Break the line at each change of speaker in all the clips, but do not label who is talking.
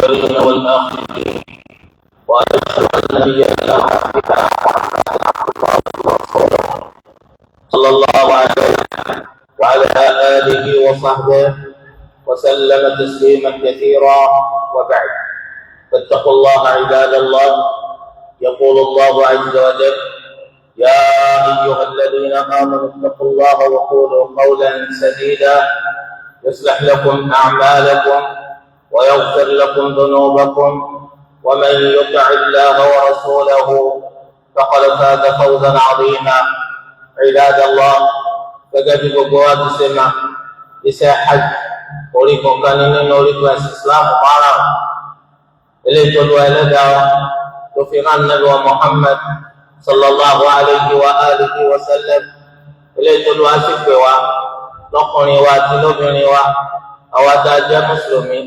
الأولين والآخرين وأشهد أن نبينا محمدا صلى الله عليه وعلى آله وصحبه وسلم تسليما كثيرا وبعد فاتقوا الله عباد الله. يقول الله عز وجل: يا أيها الذين آمنوا اتقوا الله وقولوا قولا سديدا يصلح لكم أعمالكم ويغفر لكم ذنوبكم ومن يطع الله ورسوله فقد فاز فوزا عظيما. عباد الله، فقد بقوات السماء إساحة أوليكم كان نوريكم الإسلام معنا إليه الوالدة توفيق النبي محمد صلى الله عليه وآله وسلم إليه الواسف lọ́kùnrin wa àti lóbìnrin wa àwa tá a jẹ́ mùsùlùmí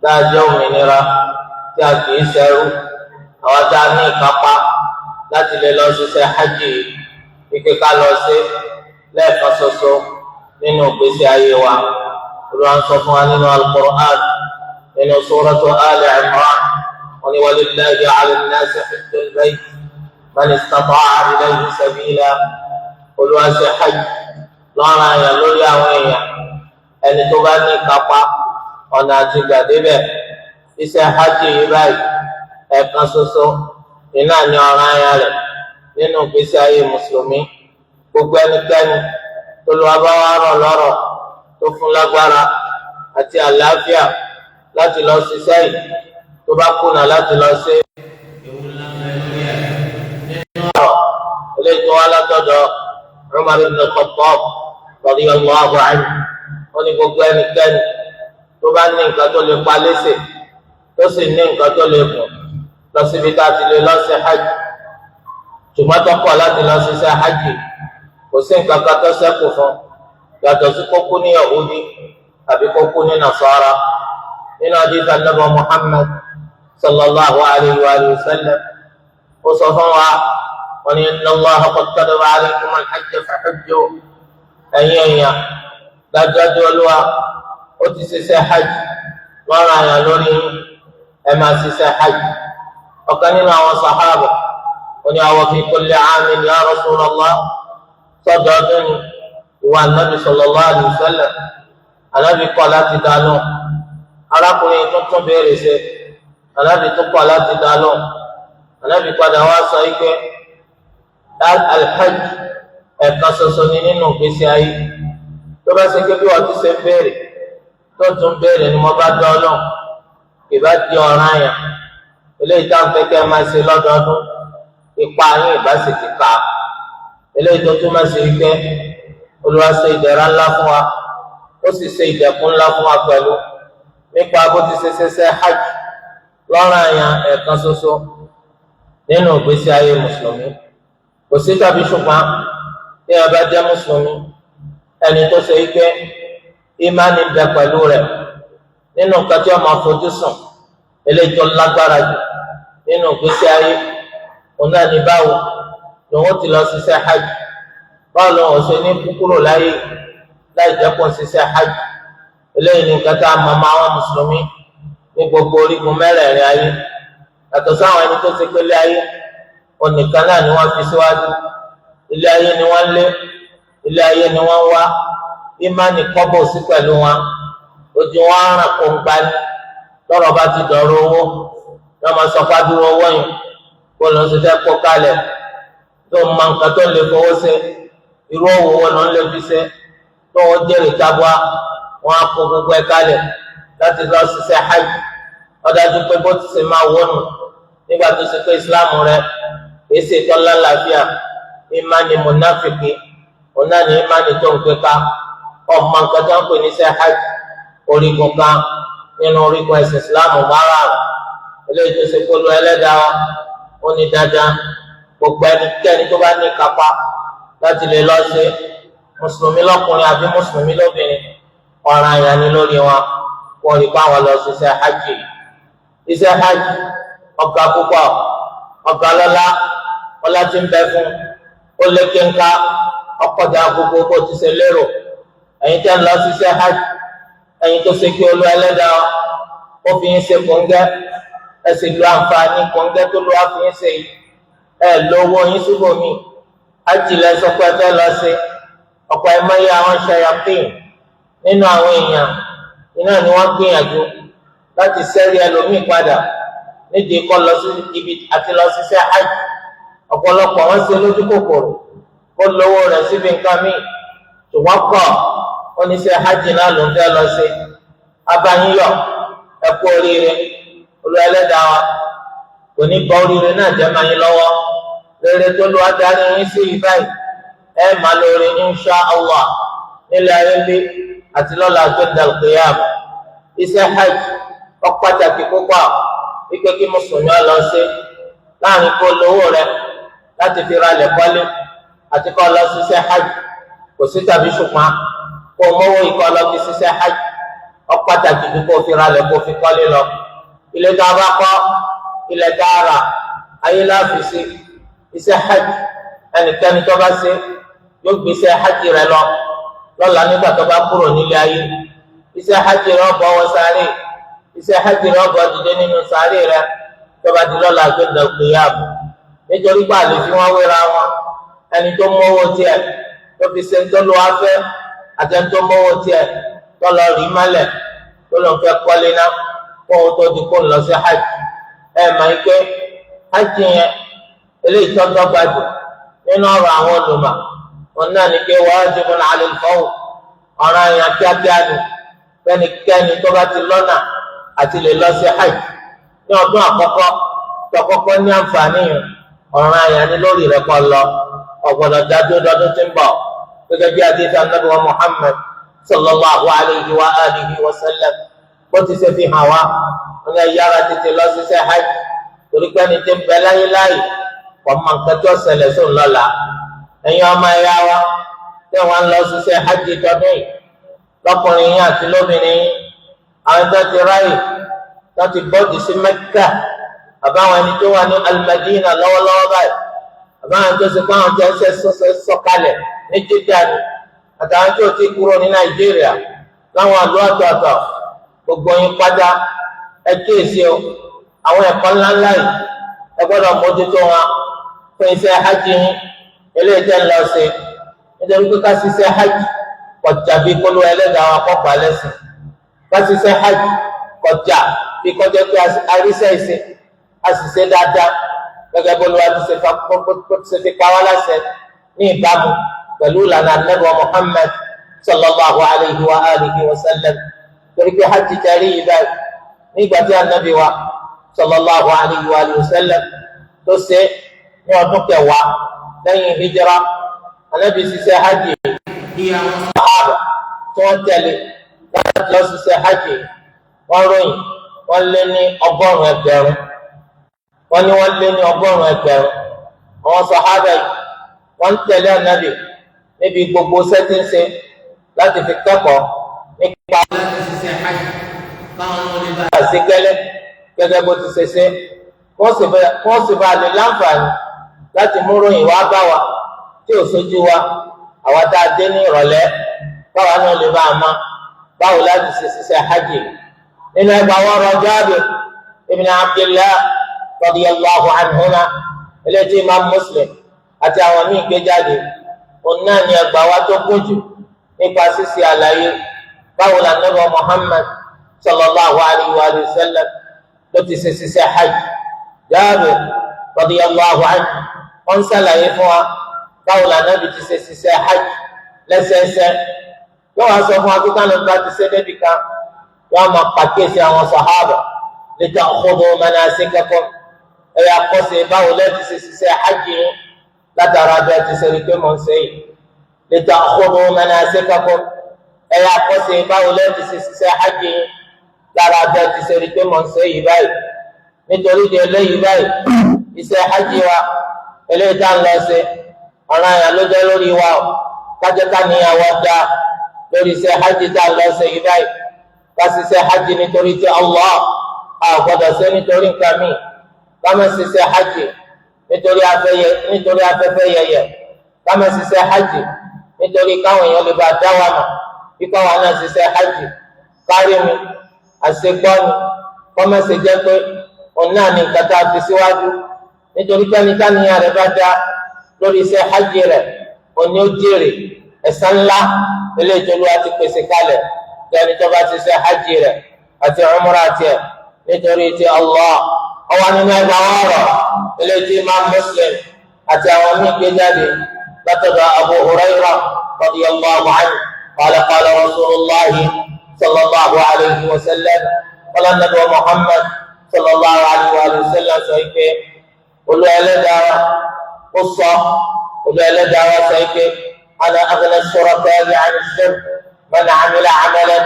tá a jẹ́ òmìnira tí a kì í ṣẹrú àwa tá a ní ìkápá láti lè lọ ṣiṣẹ́ hajj wípé ká lọ sí lẹ́ẹ̀kan ṣoṣo nínú ìgbésí ayé wa. Olúwa ń sọ fún wa nínú al-Qur'an nínú suratu Ali Imran wa ní walillahi 'ala an-nasi hajjul bayt man istata'a ilayhi sabila. Olúwa ṣe hajj lọ́rùn àyàn lórí àwọn èèyàn ẹni tó bá ní kápá ọ̀nà àti gbàdébẹ̀. Iṣẹ́ hajj yìí báyìí ẹ̀ẹ̀kan ṣoṣo iná ní ọ̀ràn àyàn rẹ̀ nínú ìgbésí ayé mùsùlùmí. Gbogbo ẹnikẹ́ni tó lọ bá wá rọ̀ lọ́rọ̀ tó fún lágbára àti àlàáfíà láti lọ ṣiṣẹ́ yìí tó bá kùnà láti lọ ṣe ewu ńlá nínú ọ̀rọ̀ eléyìí tó wá látọ̀dọ̀ Umar ibn al-Khattab radiyallahu anhu. Wọ́n ní gbogbo ẹnikẹ́ni tó bá ní nǹkan tó lè pa léṣe tó sì ní nǹkan tó lè gùn lọ síbi tá a ti lè lọ sí hajj ṣùgbọ́n tó kọ̀ láti lọ ṣiṣẹ́ hajj kò sí nǹkan kan tó ṣẹ́kù fún yàtọ̀ sí kókó ní Yahudi àbí kókó ní Nasara. Nínú hadith Ànábì Muhammad sallallahu alayhi wa sallam ó sọ fún wa wọ́n ní inna Allaha qad kataba alaykum al-hajj fahujju. Ẹ̀yin èèyàn dájúdájú Olúwa ó ti ṣiṣẹ́ hajj lọ́rùn àyàn lórí ẹ máa ṣiṣẹ́ hajj. Ọ̀kan nínú àwọn sàhábà ó ní awa fi kulli 'amin ya Rasulullah, sọ́dọọdún ni ìwà Ànábì sallallahu alayhi wa sallam. Ànábì kọ̀ láti dáná. Arákùnrin tó tún béèrè ṣe Ànábì tó kọ̀ láti dáná. Ànábì padà wá sọ ike al-hajj ẹ̀kan ṣoṣo ni nínú ìgbésí ayé. Tó bá ṣe pé bí wọ́n ti ṣe ń béèrè tó tún béèrè ni mo bá dán ọ náà kì bá di ọ̀ràn àyàn eléyìí tá à ń fẹ́ kẹ́ ẹ máa ṣe lọ́dọọdún ipa yín ìbá sì ti ka. Eléyìí tó túmọ̀ sí wípé Olúwa ṣe ìdẹ̀ra ńlá fún wa ó sì ṣe ìdẹ̀kùn ńlá fún wa pẹ̀lú nípa bó ti ṣe ṣiṣẹ́ hajj lọ́rùn àyàn ẹ̀kan ṣoṣo nínú ìgbésí ayé mùsùlùmí. Kò sí tàbí ṣùgbọ́n tí ẹ bá jẹ́ mùsùlùmí ẹni tó ṣe wípé ìmánì bẹ pẹ̀lú rẹ̀ nínú nǹkan tí wọ́n máa fojú sùn eléyìí tó lágbára jù nínú ìgbésí ayé òun náà ní báwo lòun ó ti lọ ṣiṣẹ́ hajj, báwo lòun ò ṣe ní kúkúrò láyé láì jẹ́ kó ṣiṣẹ́ hajj. Eléyìí ní nǹkan tá a mọ̀ mọ́ àwọn mùsùlùmí ní gbogbo orígun mẹ́rẹ̀ẹ̀rin ayé. Yàtọ̀ sáwọn ẹni tó ṣe pé ilé ayé onìkan náà ni wọ́n fi síwájú. Ilé ayé ni wọ́n lé, ilé ayé ni wọ́n wá. Ìmánì kọ́bọ̀ sí pẹ̀lú wọn. Ojú wọn á ràn kó ń gbani lọ́rọ̀ bá ti dọ̀rọ̀ owó. Wọ́n máa sọ fádúró owó yìí kó lọ sí fẹ́ kó kalẹ̀ tó mọ nǹkan tó lè fowó ṣe. Irú òwò wọn ló ń lè fi ṣe tó wọ́n jèrè tabua. Wọ́n á kó gbogbo ẹ̀ kalẹ̀ láti lọ ṣiṣẹ́ hajj. Ó dájú pé bó ti ṣe máa wọnù nígbà tó ṣe pé ìsìláàmù rẹ̀ èsì tọ́lá làbíà ìmánì mùnáfìkì ọ̀nà ní ìmánì tó ń gbé ká ọmọ nǹkan tó ń pè ní ṣe hajj orígun kan nínú orígun ẹ̀sìn ìsìláàmù márùn-ún. Eléyìí tó ṣe kó lu ẹlẹ́dàá ó ní dáadáa gbogbo ẹnikẹ́ni tó bá ní kápá láti lè lọ sí mùsùlùmí lọ́kùnrin àbí mùsùlùmí lóbìnrin ọ̀ràn àyàn ni lórí wọn kó rí pa wọn lọ sí iṣẹ́ hajj. Iṣẹ́ hajj ọ̀gá púpọ̀ ọ̀gá lọ́lá ọlá tí ń bẹ fún ó lékè ńká ọkọjà gbogbo bó ti ṣe lérò. Ẹ̀yin tẹ́ ń lọ sí iṣẹ́ hajj ẹ̀yin tó ṣe kí Olúwa Ẹlẹ́dàá ó fi ń ṣe kòńgẹ́ ẹ sì lo àǹfààní kòńgẹ́ tó lọ́wọ́ fi ń ṣe yìí ẹ lówó yín síbòmí ájìlẹ̀ sọ pé ẹ fẹ́ lọ sí ọ̀pọ̀ ẹ̀mọ́yé àwọn ṣayàpín nínú àwọn èèyàn iná ni wọ́n gbìyànjú láti sẹ́rí ẹlòmíì padà nídìí kọ́ lọ sí ibi àti lọ ṣiṣẹ́ hajj ọ̀pọ̀lọpọ̀ wọ́n ṣe lójú kòkòrò ó lówó rẹ̀ síbi nǹkan míì ṣùgbọ́n kọ́ oníṣẹ́ hajj náà ló ń fẹ́ lọ sí abáyíyọ̀ ẹ kú oríire olú ẹlẹ́dàá wa kò ní bọ́ oríire náà jẹ́ máa yín lọ́wọ́ rere tó lọ́wọ́ darí yín sí yìí báyìí ẹ máa lórí insha allah nílẹ̀ ayé bí àti lọ́la tó dàlùkìyàm iṣẹ́ hajj ó pàtàkì púpọ̀ wípé kí mùsùlùmí ọ lọ sí láàrin kó lówó rẹ̀ láti fi ra lẹ̀ kọ́lé àti kọ́ lọ ṣiṣẹ́ hajj kò sí tàbí ṣùgbọ́n kó mówó ikọ́ lọ fi ṣiṣẹ́ hajj ó pàtàkì bí kò fi ra lẹ̀ kó fi kọ́lé lọ ilé tá a bá kọ́ ilẹ̀ tá a rà ayé láàfin sí iṣẹ́ hajj ẹnikẹ́ni tó bá ṣe yóò gbé iṣẹ́ hajj rẹ̀ lọ lọ́la nígbà tó bá kúrò nílé ayé iṣẹ́ hajj rẹ̀ ọ̀bọ̀ wọ sáré iṣẹ́ hajj rẹ̀ ọ̀bọ̀ dìde nínú sáré rẹ̀ tó bá di lọ́la gbẹ̀dẹ̀ òkèèyàbò nítorí pé àlè fi wọ́n wéra wọn ẹni tó mówó tiẹ̀ tó fi ṣe tó lọ́ afẹ́ àti ẹni tó mówó tiẹ̀ tó lọ rí mọ́lẹ̀ tó lọ́ fẹ́ kọ́lé náà kó o tó di kó lọ sí hajj máa ń pé hajj yẹn eléyìí tó dọ́gba jù nínú ọ̀rọ̀ àwọn olùmọ̀ wọn náà ní pé wajibun 'ala al-fawr ọ̀ràn àyàn kíákíá ni fẹ́nikẹ́ni tó bá ti lọ́nà àti lè lọ sí hajj ní ọdún àkọ́kọ́ tó kọ́kọ́ ní àǹfààní yẹn ọ̀ràn àyàn ni lórí rẹ̀ kọ́ lọ ọ̀gbọ̀dọ̀ dájú lọ́dún tí ń bọ̀ gẹ́gẹ́ bí adéta Ànábì wa Muhammad sallallahu alayhi wa alihi wa sallam bó ti ṣe fi hàn wá wọn yẹ yára tètè lọ sí hajj torí pé ẹni tí ń bẹ láyé láyé wọ́n mọ nǹkan tí ó ṣẹlẹ̀ sóun lọ́la ẹ̀yin ọmọ ẹ̀yà wa tí wọ́n lọ ṣiṣẹ́ hajj tọdún yìí lọ́kùnrin yín àti lóbìnrin yín àwọn tó ti ráyè tó ti bọ́ọ̀dì sí Mẹ́kà àbáwọn ẹni tó wà ní Al-Madina lọ́wọ́lọ́wọ́ báyìí àbáwọn tó ṣe pé àwọn tó ṣe sọ̀kalẹ̀ ní Jeddah ni àtàwọn tó ti kúrò ní Nàìjíríà láwọn àlọ́ ọ̀tọ̀ọ̀tọ̀ gbogbo yín pátá ẹ kíyèsí o àwọn ẹ̀kọ́ ńláńlá yìí ẹ gbọ́dọ̀ mójútó wọn fún iṣẹ́ hajj yín eléyìí tẹ́ ń lọ sí nítorí pé ká ṣiṣẹ́ hajj kọjá bí kólú ẹlẹ́dàá wa kọ́kọ́ alẹ́ sí ká ṣiṣẹ́ hajj kọjá bí kọjá pé aríṣẹ́ ìṣe àṣìṣe dáadáa gẹ́gẹ́ bó ló wá ti ṣe fi pa wá láṣẹ ní ìbámu pẹ̀lú ìlànà Ànábì Muhammad sallallahu alayhi wa alihi wa sallam torí pé hajj tẹ̀rí ìbáyìí nígbà tí Ànábì wa sallallahu alayhi wa alihi wa sallam tó ṣe ní ọdún kẹwàá lẹ́yìn hijira Ànábì ṣiṣẹ́ hajj bí àwọn sàhábà tí wọ́n tẹ̀lé láti lọ ṣiṣẹ́ hajj wọ́n ròyìn wọ́n lé ní 100,000 ẹgbẹ̀rún wọ́n ní wọ́n lé ní 100,000 ẹgbẹ̀rún àwọn sàhábà yìí wọ́n ń tẹ̀lé Ànábì níbi gbogbo sẹ́tíǹsì láti fi kẹ́kọ̀ọ́ nípa láti ṣiṣẹ́ hajj káwọn ọmọ ní bá ṣe gẹ́gẹ́ bó ti ṣe ṣe wọ́n sì bá lè láǹfààní láti mú ròyìn wá bá wa tí ò sójú wa àwa tá a dé ní ìrọ̀lẹ́ báwa náà lè bá a mọ̀ báwo láti ṣe ṣiṣẹ́ hajj nínú ẹgbàá wọn rọ Jabir ibn Abdillah radiyallahu anhuma eléyìí Imam Muslim àti àwọn míì gbé jáde òun náà ní ẹgbàá wa tó kún jù nípa ṣíṣe àlàyé báwo la Ànábì Muhammad sallallahu alayhi wa sallam ló ti ṣe ṣiṣẹ́ hajj Jabir radiyallahu anhu wọ́n ṣàlàyé fún wa báwo la Ànábì ti ṣe ṣiṣẹ́ hajj lẹ́sẹẹsẹ yóò wá sọ fún wa kíkà ló bá ti ṣe débi kan wọ́n máa pàkíyèsí àwọn sàhábà li ta'khudhu manasikakum ẹ̀yà kọ́sẹ̀ báwo lẹ́ẹ̀tì ṣe ṣiṣẹ́ hajj yín látara bẹ́ẹ̀ ti ṣe rí pé mò ń ṣe yìí li ta'khudhu manasikakum ẹ̀yà kọ́sẹ̀ báwo lẹ́ẹ̀tì ṣe ṣiṣẹ́ hajj yín lára bẹ́ẹ̀ ti ṣe rí pé mò ń ṣe yìí báyìí nítorí di eléyìí báyìí iṣẹ́ hajj wa eléyìí tá ń lọ sí ọ̀ràn àyàn ló jẹ́ lórí wa o kájẹ́ká níyàwó dá lórí iṣẹ́ hajj tá ń lọ sí yìí báyìí ká ṣiṣẹ́ hajj nítorí ti Allah a gbọ́dọ̀ ṣe nítorí nǹkan míì ká má ṣiṣẹ́ hajj nítorí afẹ́fẹ́ yẹyẹ ká má ṣiṣẹ́ hajj nítorí káwọn èèyàn lè bá dá wa mọ̀ bí káwọn náà ṣiṣẹ́ hajj kárí mi àṣegbọ́ni kọ́mọ̀ ṣe jẹ́ pé òun náà ní nǹkan tá a fi síwájú nítorí pé níkànnìyàn rẹ̀ bá dá lórí iṣẹ́ hajj rẹ̀ òní ó jèrè ẹ̀san ńlá eléyìí tó lọ́wọ́ ti pèsè kalẹ̀ kí ẹni tó bá ti ṣe hajj rẹ̀ àti umrah tiẹ̀ nítorí ti Allah ọwọ́ nínú ẹgbàá ọ̀rọ̀ eléyìí tí Imam Muslim àti àwọn míì gbé jáde látọ̀dọ̀ Abu Hurairah radiyallahu anhu qala qala Rasulullah sallallahu alayhi wa sallam qala Nabi Muhammad sallallahu alayhi wa sallam sọ pé olú ẹlẹ́dàá ó sọ olú ẹlẹ́dàá sọ pé ana aghna ash-shuraka'i 'an ash-shirk man 'amila 'amalan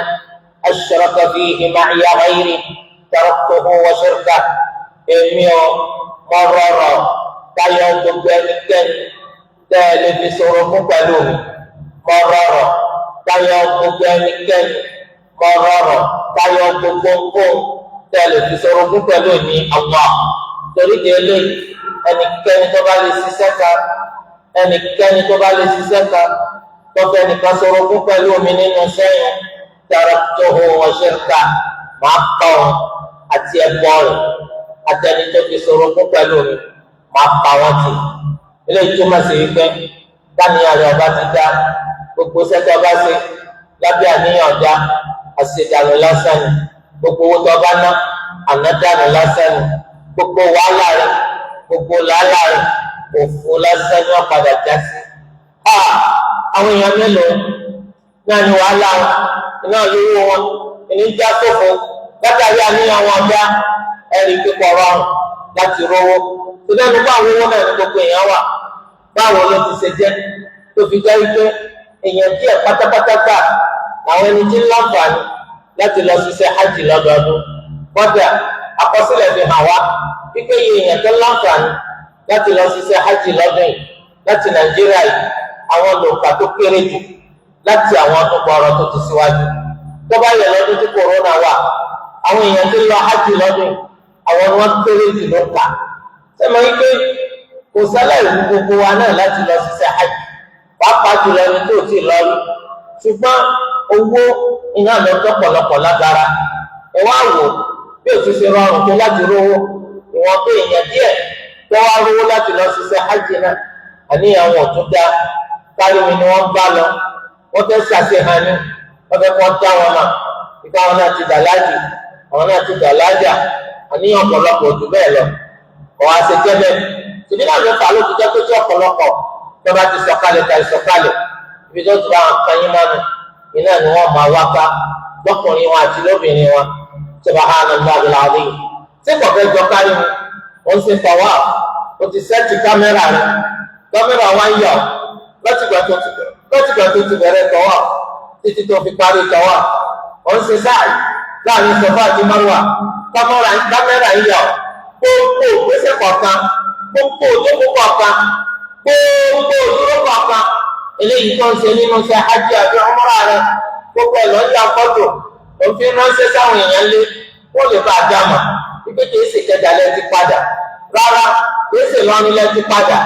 ashraka fihi ma'iya ghayri taraktuhu wa shirkahu èmi ò mọ rọrọ táyọ̀ gbogbo ẹnikẹ́ni tẹ́ ẹ lè fi sọ̀rọ̀ fún pẹ̀lú mi mọ rọrọ táyọ̀ gbogbo ẹnikẹ́ni mọ rọrọ táyọ̀ gbogbo nǹkan tẹ́ ẹ lè fi sọ̀rọ̀ fún pẹ̀lú mi Allah torí de eléyìí ẹnikẹ́ni tó bá lè ṣiṣẹ́ kan ẹnikẹ́ni tó bá lè ṣiṣẹ́ kan tó fẹ́ nìkan sọ̀rọ̀ fún pẹ̀lú mi nínú sẹ́yìn taraktuhu wa shirkahu máa kọ́ ọ àti ẹ̀bọ rẹ̀ àtẹni tó fi sọ̀rọ̀ fún pẹ̀lú mi máa pa wọ́n tì eléyìí tó máa ṣe wípé dáníyàn rẹ̀ ọba ti dá gbogbo sẹ́tọ̀ ọba ṣe lábẹ́ àníyàn dá àṣetàlù lásán ni gbogbo owó tó bá ná ànádànù lásán ni gbogbo wàhálà rẹ̀ gbogbo làálàá rẹ̀ òfò lásán ni wọ́n padà já sí. àwọn èèyàn mélòó náà ni wàhálà wọn iná lówó wọn ìníjà sófo látàrí àníyàn wọn dá ẹ̀rí kíkọ̀ rọrùn láti rówó tó dẹ́nu bá àwọn owó náà ní gbogbo èèyàn wà báwo ló ti ṣe jẹ́ tó fi jẹ́ wípé èèyàn díẹ̀ pátápátá gbà àwọn ẹni tí ń láǹfààní láti lọ ṣiṣẹ́ hajj lọ́dọọdún kọ́dà àkọsílẹ̀ fi hàn wá wípé iye èèyàn tó láǹfààní láti lọ ṣiṣẹ́ hajj lọ́dún yìí láti Nàìjíríà yìí àwọn lòǹkà tó kéré jù láti àwọn ọdún gbọrọ tó ti síwájú tó bá yẹ lọ́dún tí kòrónà wà àwọn èèyàn tó lọ hajj lọ́dún àwọn ni wọ́n kéré jù ló kà sẹ́mi wípé kò sálẹ̀ ìlú gbogbo wa náà láti lọ ṣiṣẹ́ hajj pàápàá jùlọ ẹni tó ti lọ rí ṣùgbọ́n owó iná lọ tọ́pọ̀lọpọ̀ lágbára ẹ wá wò bí o ti ṣe rọrùn tó láti rówó ìwọ̀n pé èèyàn díẹ̀ tó wá rówó láti lọ ṣiṣẹ́ hajj náà àníyàn wọn ò tún dá kárí mi ni wọ́n bá lọ wọ́n fẹ́ ṣàṣehàn ní wọ́n fẹ́ kọ́ dá wọn náà ìgbà wọn náà ti dà láàjì àwọn náà ti dà láàjà àníyàn ọ̀pọ̀lọpọ̀ ojú bẹ́ẹ̀ lọ ọ̀hún àṣejẹ́ bẹ́ẹ̀ tìbí náà ló fà ló ti jẹ́ pé tí ọ̀pọ̀lọpọ̀ tó bá ti sọ̀kalẹ̀ tàì sọ̀kalẹ̀ ibi tó ti bá wọn kan yín mánu iná ni wọ́n máa wá ká lọ́kùnrin wọn àti lóbìnrin wọn subhanallahi alazim tí kò fẹ́ jọ kárí mi ó ń ṣe fọwọ́ ó ti sẹ́ẹ̀tì kámẹ́rà rẹ kámẹ́rà wa ń yọ látìgbà tó ti bẹ̀rẹ̀ tọwọ́ títí tó fi parí tọwọ́ ó ń ṣe sáàyè láàrin sọfà àti márùwà kámẹ́rà ń yọ gbogbo ìgbésẹ̀ kọ̀ọ̀kan gbogbo òdòdó kọ̀ọ̀kan gbogbo òdòdó kọ̀ọ̀kan eléyìí tó ń ṣe nínú ṣe hajj àti umrah rẹ gbogbo ẹ̀ lọ́jà fọ́tò òfin ránṣẹ́ sáwọn èèyàn lé wọ́n lè bá a dá mà wípé kìí ṣe Ìkẹjà lẹ ti padà rárá kìí ṣe Ìlọrin lẹ ti padà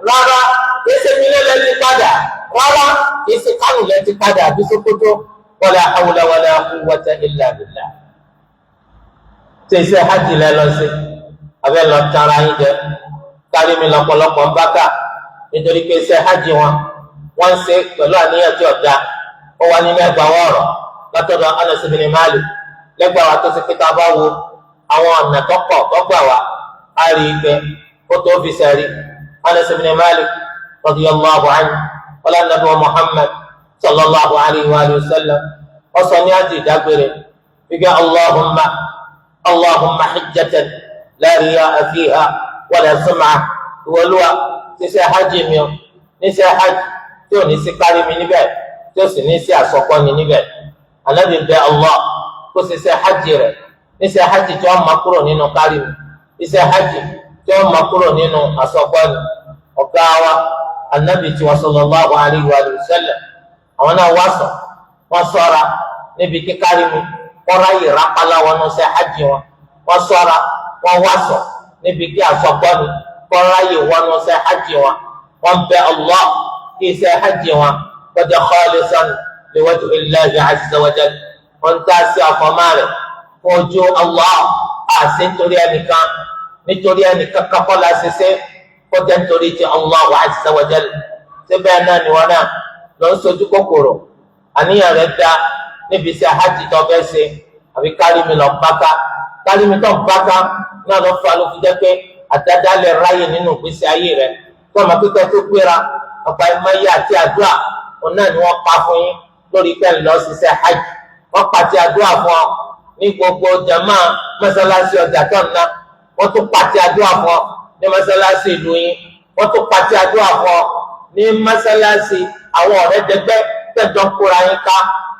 rárá kìí ṣe Minna lẹ ti padà rárá kìí ṣe Kánò lẹ ti padà àbí Sókótó wala hawla wala quwwata illa billah. ṣe iṣẹ́ hajj lẹ lọ sí abẹ́ lọ tara yín jẹ kárí mi lọ́pọ̀lọpọ̀ ń bá kà nítorí pé iṣẹ́ hajj wọn wọ́n ń ṣe pẹ̀lú àníyàn tí ọ̀dà ó wà nínú ẹgbàá wọ̀ọ̀rọ̀ látọ̀dọ̀ Anas ibn Malik lẹ́gbàá wa tó ṣe pé tá a bá wo àwọn ọ̀nà tó pọ̀ tó gbà wá á rí i pé ó tó fi sẹ́rí Anas ibn Malik radiyallahu anhu wala nabi wa Muhammad sallallahu alayhi wa sallam ọ̀sán ní àti ìdágbére fíkẹ́ Allahumma hijjatan la riya'a fiha wala sum'ah ìwọlúwa ti ṣe hajj mi o ní ṣe hajj tí ò ní sí kárí mi níbẹ̀ tí ó sì ní sí àsọkọ́ni níbẹ̀ Ànábì bẹ̀ Allah kó ṣe hajj rẹ̀ ní ṣe hajj tí wọ́n máa kúrò nínú kárí mi ní ṣe hajj tí wọ́n máa kúrò nínú àsọkọ́ni ọ̀gá wa Ànábì tí wọ́n sallallahu alayhi wa sallam àwọn náà wá sọ wọ́n ṣọ́ra níbi kíkárí mi kọ́ra yìí rápálá wọn ní ṣe hajj wọn wọ́n ṣọ́ra wọ́n wá sọ níbi kí àsọkọ́ni kọ́ra yìí wọn ní ṣe hajj wọn wọ́n bẹ̀ Allah kí ṣe hajj wọn kọjá khalisan liwajhi Allahi azza wa jalla wọ́n tá sí àfọ̀mọ́ rẹ̀ fún ojú Allah àṣẹ nítorí ẹnìkan kọ́kọ́ la ṣe ṣe kọjá nítorí ti Allah azza wa jal síbẹ̀ náà ni wọn náà lọ ń sojú kòkòrò àníyàn rẹ̀ dá níbi iṣẹ́ hajj tó fẹ́ ṣe àbí kárí mi lọ báká kárí mi tó báká náà lọ fà ló fi jẹ́ pé àdádálẹ̀ ráyè nínú ìgbésí ayé rẹ̀ tó ọmọ pípẹ́ tó gbéra ọ̀pá ẹ̀mọ́yé àti àdúrà òun náà ni wọ́n pa fún yín lórí pẹ́ẹ́lí lọ ṣiṣẹ́ hajj wọ́n pàtẹ àdúrà fún ọ ní gbogbo jama mọ́sálásí ọjà tó ń ná wọ́n tún pàtẹ àdúrà fún ọ ní mọ́sálásí ìlú yín wọ́n tún pàtẹ àdúrà fún ọ ní mọ́sálásí àwọn ọ̀rẹ́ dẹgbẹ́ tẹ̀jọ́ kóra yín ká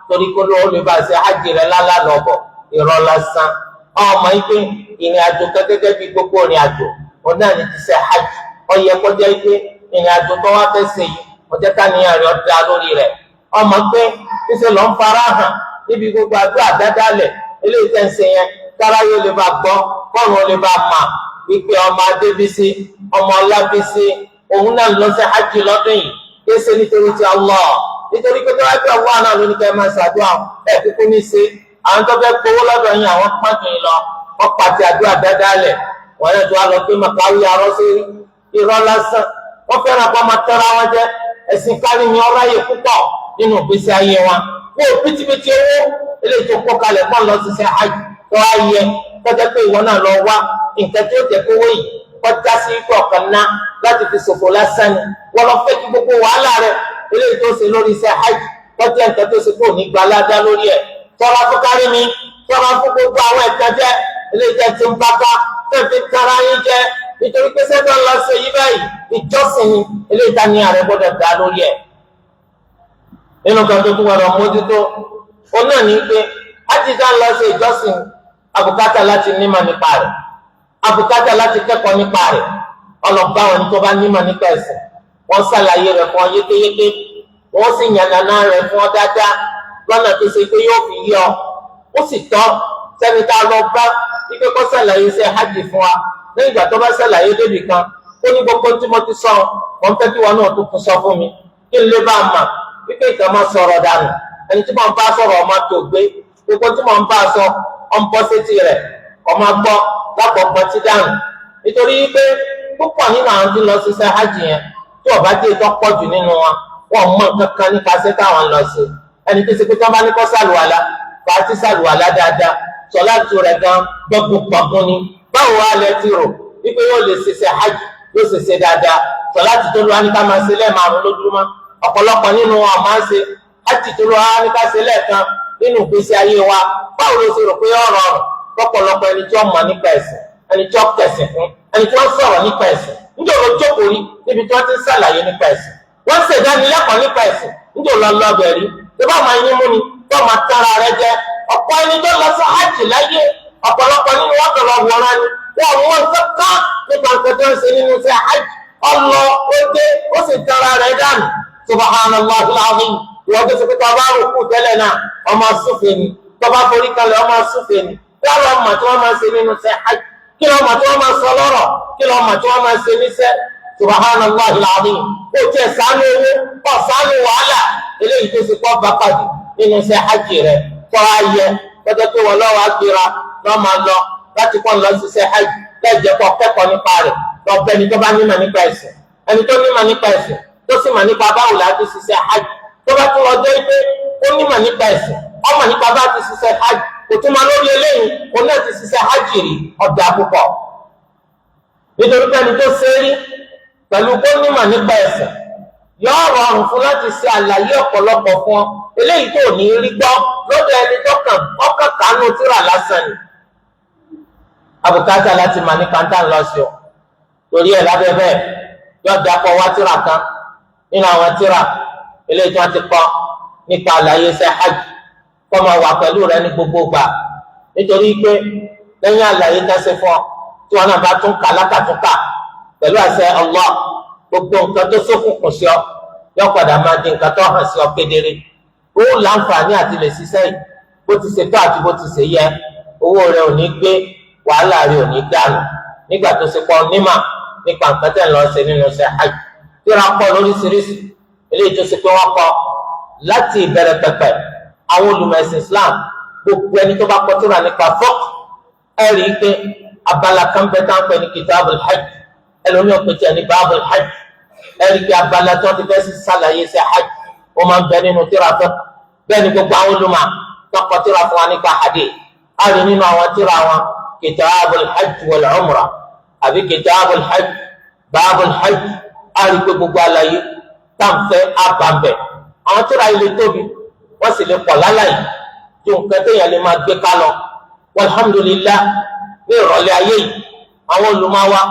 torí kó ló lè bá ṣe hajj rẹ̀ lálá lọ́bọ̀ irọ́ lásán ọmọ ike ìrìn àjò gẹ́gẹ́ bí gbogbo ìrìn àjò òun náà ní ti ṣe hajj ó yẹ kó jẹ́ ike ìrìn àjò tó wá fẹ́ ṣe yìí ọjọ́ káníyàn rẹ̀ ọ̀dà lórí rẹ̀ ọmọ pé ṣíṣe lọ́n fara hàn níbi gbogbo àdúrà dádálẹ̀ eléyìí tẹ̀ ń ṣe yẹn kára yóò lè bá gbọ́ kọ́run lè bá mà wípé ọmọ adébísí ọmọ ọlábísí òun náà lọ sí hajj lọ́dún yìí kéṣe nítorí ti Allah nítorí pé tó wá pé Allah náà ló ní ká ẹ máa ṣàdúrà ẹ̀ kúkú ní ṣe àwọn tó fẹ́ gbowó lọ́dọ̀ yín àwọn pàtó yìí lọ wọ́n pàtẹ àdúrà dádálẹ̀ wọ́n yẹn tó wá lọ pé màkàwé arọ́ sí irọ́ lásán wọ́n fẹ́ràn kó máa tẹ́ra wọn jẹ́ ẹ̀sìn kárí ni ọ̀rọ̀ ayé púpọ̀ nínú ìgbésí ayé wọn wọ́n bìtìbìtì owó eléyìí tó kó kalẹ̀ fún lọ ṣiṣẹ́ hajj tó ayẹ kọjá pé ìwọ náà lọ wá nǹkan tí ó jẹ kówó yìí kọjá sí ikú ọ̀kan ná láti fi ṣòfò lásán ni wọ́n lọ fẹ́ kí gbogbo wàhálà rẹ eléyìí tó ṣe lórí iṣẹ́ hajj kọjá nǹkan tó ṣe kó ní gbalada lórí ẹ̀ tọ́ra fún kárí mi tọ́ra fún gbogbo àwọn ẹ̀ka jẹ́ eléyìí tẹ́ ti ń bá ká tẹ́ fi kára yín jẹ́ nítorí pé sẹ́tọ̀ lọ sí yí báyìí ìjọsìn ni eléyìí tá ní ààrẹ gbọ́dọ̀ dá lórí ẹ̀ nínú kan tó tún gbọ́dọ̀ mójútó ó náà ní pé ájíjà lọ sí ìjọsìn àbùkátà láti nímọ̀ nípa rẹ̀ àbùkátà láti kẹ́kọ̀ọ́ nípa rẹ̀ ọlọ́gbà wọn ni tó bá nímọ̀ nípa ẹ̀sìn wọ́n ṣàlàyé rẹ̀ fún ọ yékéyéké wọ́n sì yànnàná rẹ̀ fún ọ dáadáa lọ́nà tó ṣe pé yóò fi yí ọ ó sì tọ́ sẹ́ni tá a lọ bá wípé kó ṣàlàyé iṣẹ́ hajj fún wa lẹ́yìn ìgbà tó bá ṣàlàyé débì kan ó ní gbogbo tí mo ti sọ wọn fẹ́ kí wọn náà tó tún sọ fún mi kí n lè bá a mà wípé ìtàn máa sọ̀rọ̀ dànù ẹni tí mo ń bá sọ̀rọ̀ ọmọ tó gbé gbogbo tí mo ń bá sọ ọ ń bọ́ sétí rẹ̀ ọmọ gbọ́ lápapọ̀ tí dànù nítorí wípé púpọ̀ nínú àwọn tí ń lọ ṣiṣẹ́ hajj yẹn tí ọba dé tó pọ̀ jù nínú wọn mọ kankan nípa ṣẹ́ táwọn lọ sí ẹni tó ṣe pé tí wọ́n bá ní kó sàlùwàlá bá ti sàlùwàlá dáadáa sọlá tu rẹ̀ gan gbọ́gbọ́gbọ́gbọ́n ni báwo wá lẹ ti rò wípé yóò lè ṣiṣẹ́ hajj yóò ṣiṣẹ́ dáadáa sọlá ti tó lọ́wọ́ ní ká máa ṣe lẹ́ẹ̀márùn lójúmọ́ ọ̀pọ̀lọpọ̀ nínú wọn máa ń ṣe hajj tó lọ́wọ́ ní ká ṣe lẹ́ẹ̀kan nínú ìgbésí ayé wa báwo ló ṣe rò pé yóò rọrùn lọ́pọ̀lọpọ̀ ẹni tí wọ́n mọ̀ nípa ẹ̀sìn ẹni tí wọ́n kẹ̀sìn fún ẹni tí wọ́n sọ̀rọ̀ nípa ẹ̀sìn níjọ́ ló jókòó rí níbi tí wọ́n ti ń ṣàlàyé nípa ẹ̀sìn wọ́n ṣe ìdánilẹ́kọ̀ọ́ nípa ẹ̀sìn níjọ́ lọ lọ́bẹ̀ rí tó bá máa yín mú ni tó máa tẹ́ra rẹ jẹ ọ̀pọ̀ ẹni tó lọ sí hajj láyé ọ̀pọ̀lọpọ̀ nínú wọn kàn lọ wọ̀ọ́rán ni wọ́n mú kankan nípa nǹkan tó ń ṣe nínú iṣẹ́ hajj ọlọ ó dé ó sì tẹ́ra rẹ dànù subhanallah alazim ìwọ́n tó ṣe pé tọ́ba rúkú tẹ́lẹ̀ náà ọmọ súfè ni tọ́ba forí kalẹ̀ ọmọ súfè ni láwọn ọmọ tí wọ́n máa ń ṣe nínú iṣẹ́ hajj kí lọ́mọ tí wọ́n máa ń sọ lọ́rọ̀ kí lọ́mọ tí wọ́n máa ń ṣe níṣẹ́ subhanallah alazim ó tiẹ̀ ṣàánú owó kọ́ ṣàánú wàhálà eléyìí tó ṣe kọ́ bá pàdé nínú iṣẹ́ hajj rẹ̀ kọ́ ayẹ tọ́jọ́ pé wọ́n lọ́wọ́ agbèrà lọ́ máa lọ láti kọ́ lọ ṣiṣẹ́ hajj lẹ́jẹ̀ kọ́ kẹ́kọ̀ọ́ nípa rẹ̀ lọ́bẹ̀ ẹni tó bá nímọ̀ nípa ẹ̀sìn ẹni tó nímọ̀ nípa ẹ̀sìn tó sì mọ̀ nípa báwo la ti ṣiṣẹ́ hajj tó bá tún lọ jẹ́ pé ó nímọ̀ nípa ẹ̀sìn ọmọ nípa bá ti ṣiṣẹ́ hajj kò tún máa lórí eléyìí kò náà ti ṣiṣẹ́ hajj rí ọ̀dà púpọ̀ nítorí pé ẹni tó ṣe rí pẹ̀lú kó nímọ̀ nípa ẹ̀sìn yóò rọrùn fún láti ṣe àlàyé ọ̀pọ̀lọpọ̀ fún ọ eléyìí tó ní rí gbọ́ lọ́dọ̀ ẹni tó kàn ọkàn kánú tírà lásán ni àbùkátà láti mà ní kàńtà lọ sí ọ torí ẹ̀ lábẹ́ bẹ́ẹ̀ yóò dapọ̀ wá tírà kan nínú àwọn tírà eléyìí tí wọ́n ti kọ́ nípa àlàyé iṣẹ́ hajj kọ́ máa wà pẹ̀lú rẹ ní gbogbo gbà nítorí pé lẹ́yìn àlàyé tẹ́sí fún ọ tí wọ́n náà bá tún kà lákàtúnkà pẹ̀lú àṣẹ Allah gbogbo nǹkan tó ṣókùnkùn sí ọ yóò padà máa di nǹkan tó hàn sí ọ kedere ó láǹfààní àti lè ṣiṣẹ́ yìí bó ti ṣe tó àti bó ti ṣe yẹ owó rẹ ò ní gbé wàhálà rẹ ò ní dànù nígbà tó ṣe pọ̀ nímà nípa nǹkan tẹ̀ ń lọ ṣe nínú iṣẹ́ hajj tíra pọ̀ lóríṣiríṣi eléyìí tó ṣe pé wọ́n kọ láti ìbẹ̀rẹ̀ pẹ̀pẹ̀ àwọn olùmọ̀ ẹ̀sìn Islam gbogbo ẹni tó bá kọ tíra nípa fiqh ẹ̀rí pé abala kan bẹ tá ń pè ní kitabul hajj ẹlòmíràn pè tí ẹni babul hajj ẹ̀rí pé abala tí wọ́n ti fẹ́ ṣàlàyé ṣe hajj ó máa ń bẹ nínú tírà fẹ́ bẹ́ẹ̀ ni gbogbo àwọn olùmọ̀ tọkọ tírà fún wa nípa hadith a rí nínú àwọn tírà wọn kitabul hajj wal umrah àbí kitabul hajj babul hajj a rí pé gbogbo àlàyé tá ń fẹ́ àbàmbẹ̀ àwọn tírà ilé tóbi wọ́n sì lè pọ̀ láláyé tí nǹkan téèyàn lè máa gbé ká lọ walhamdulillah ní ìrọ̀lẹ́ ayé yìí àwọn olùmọ̀wá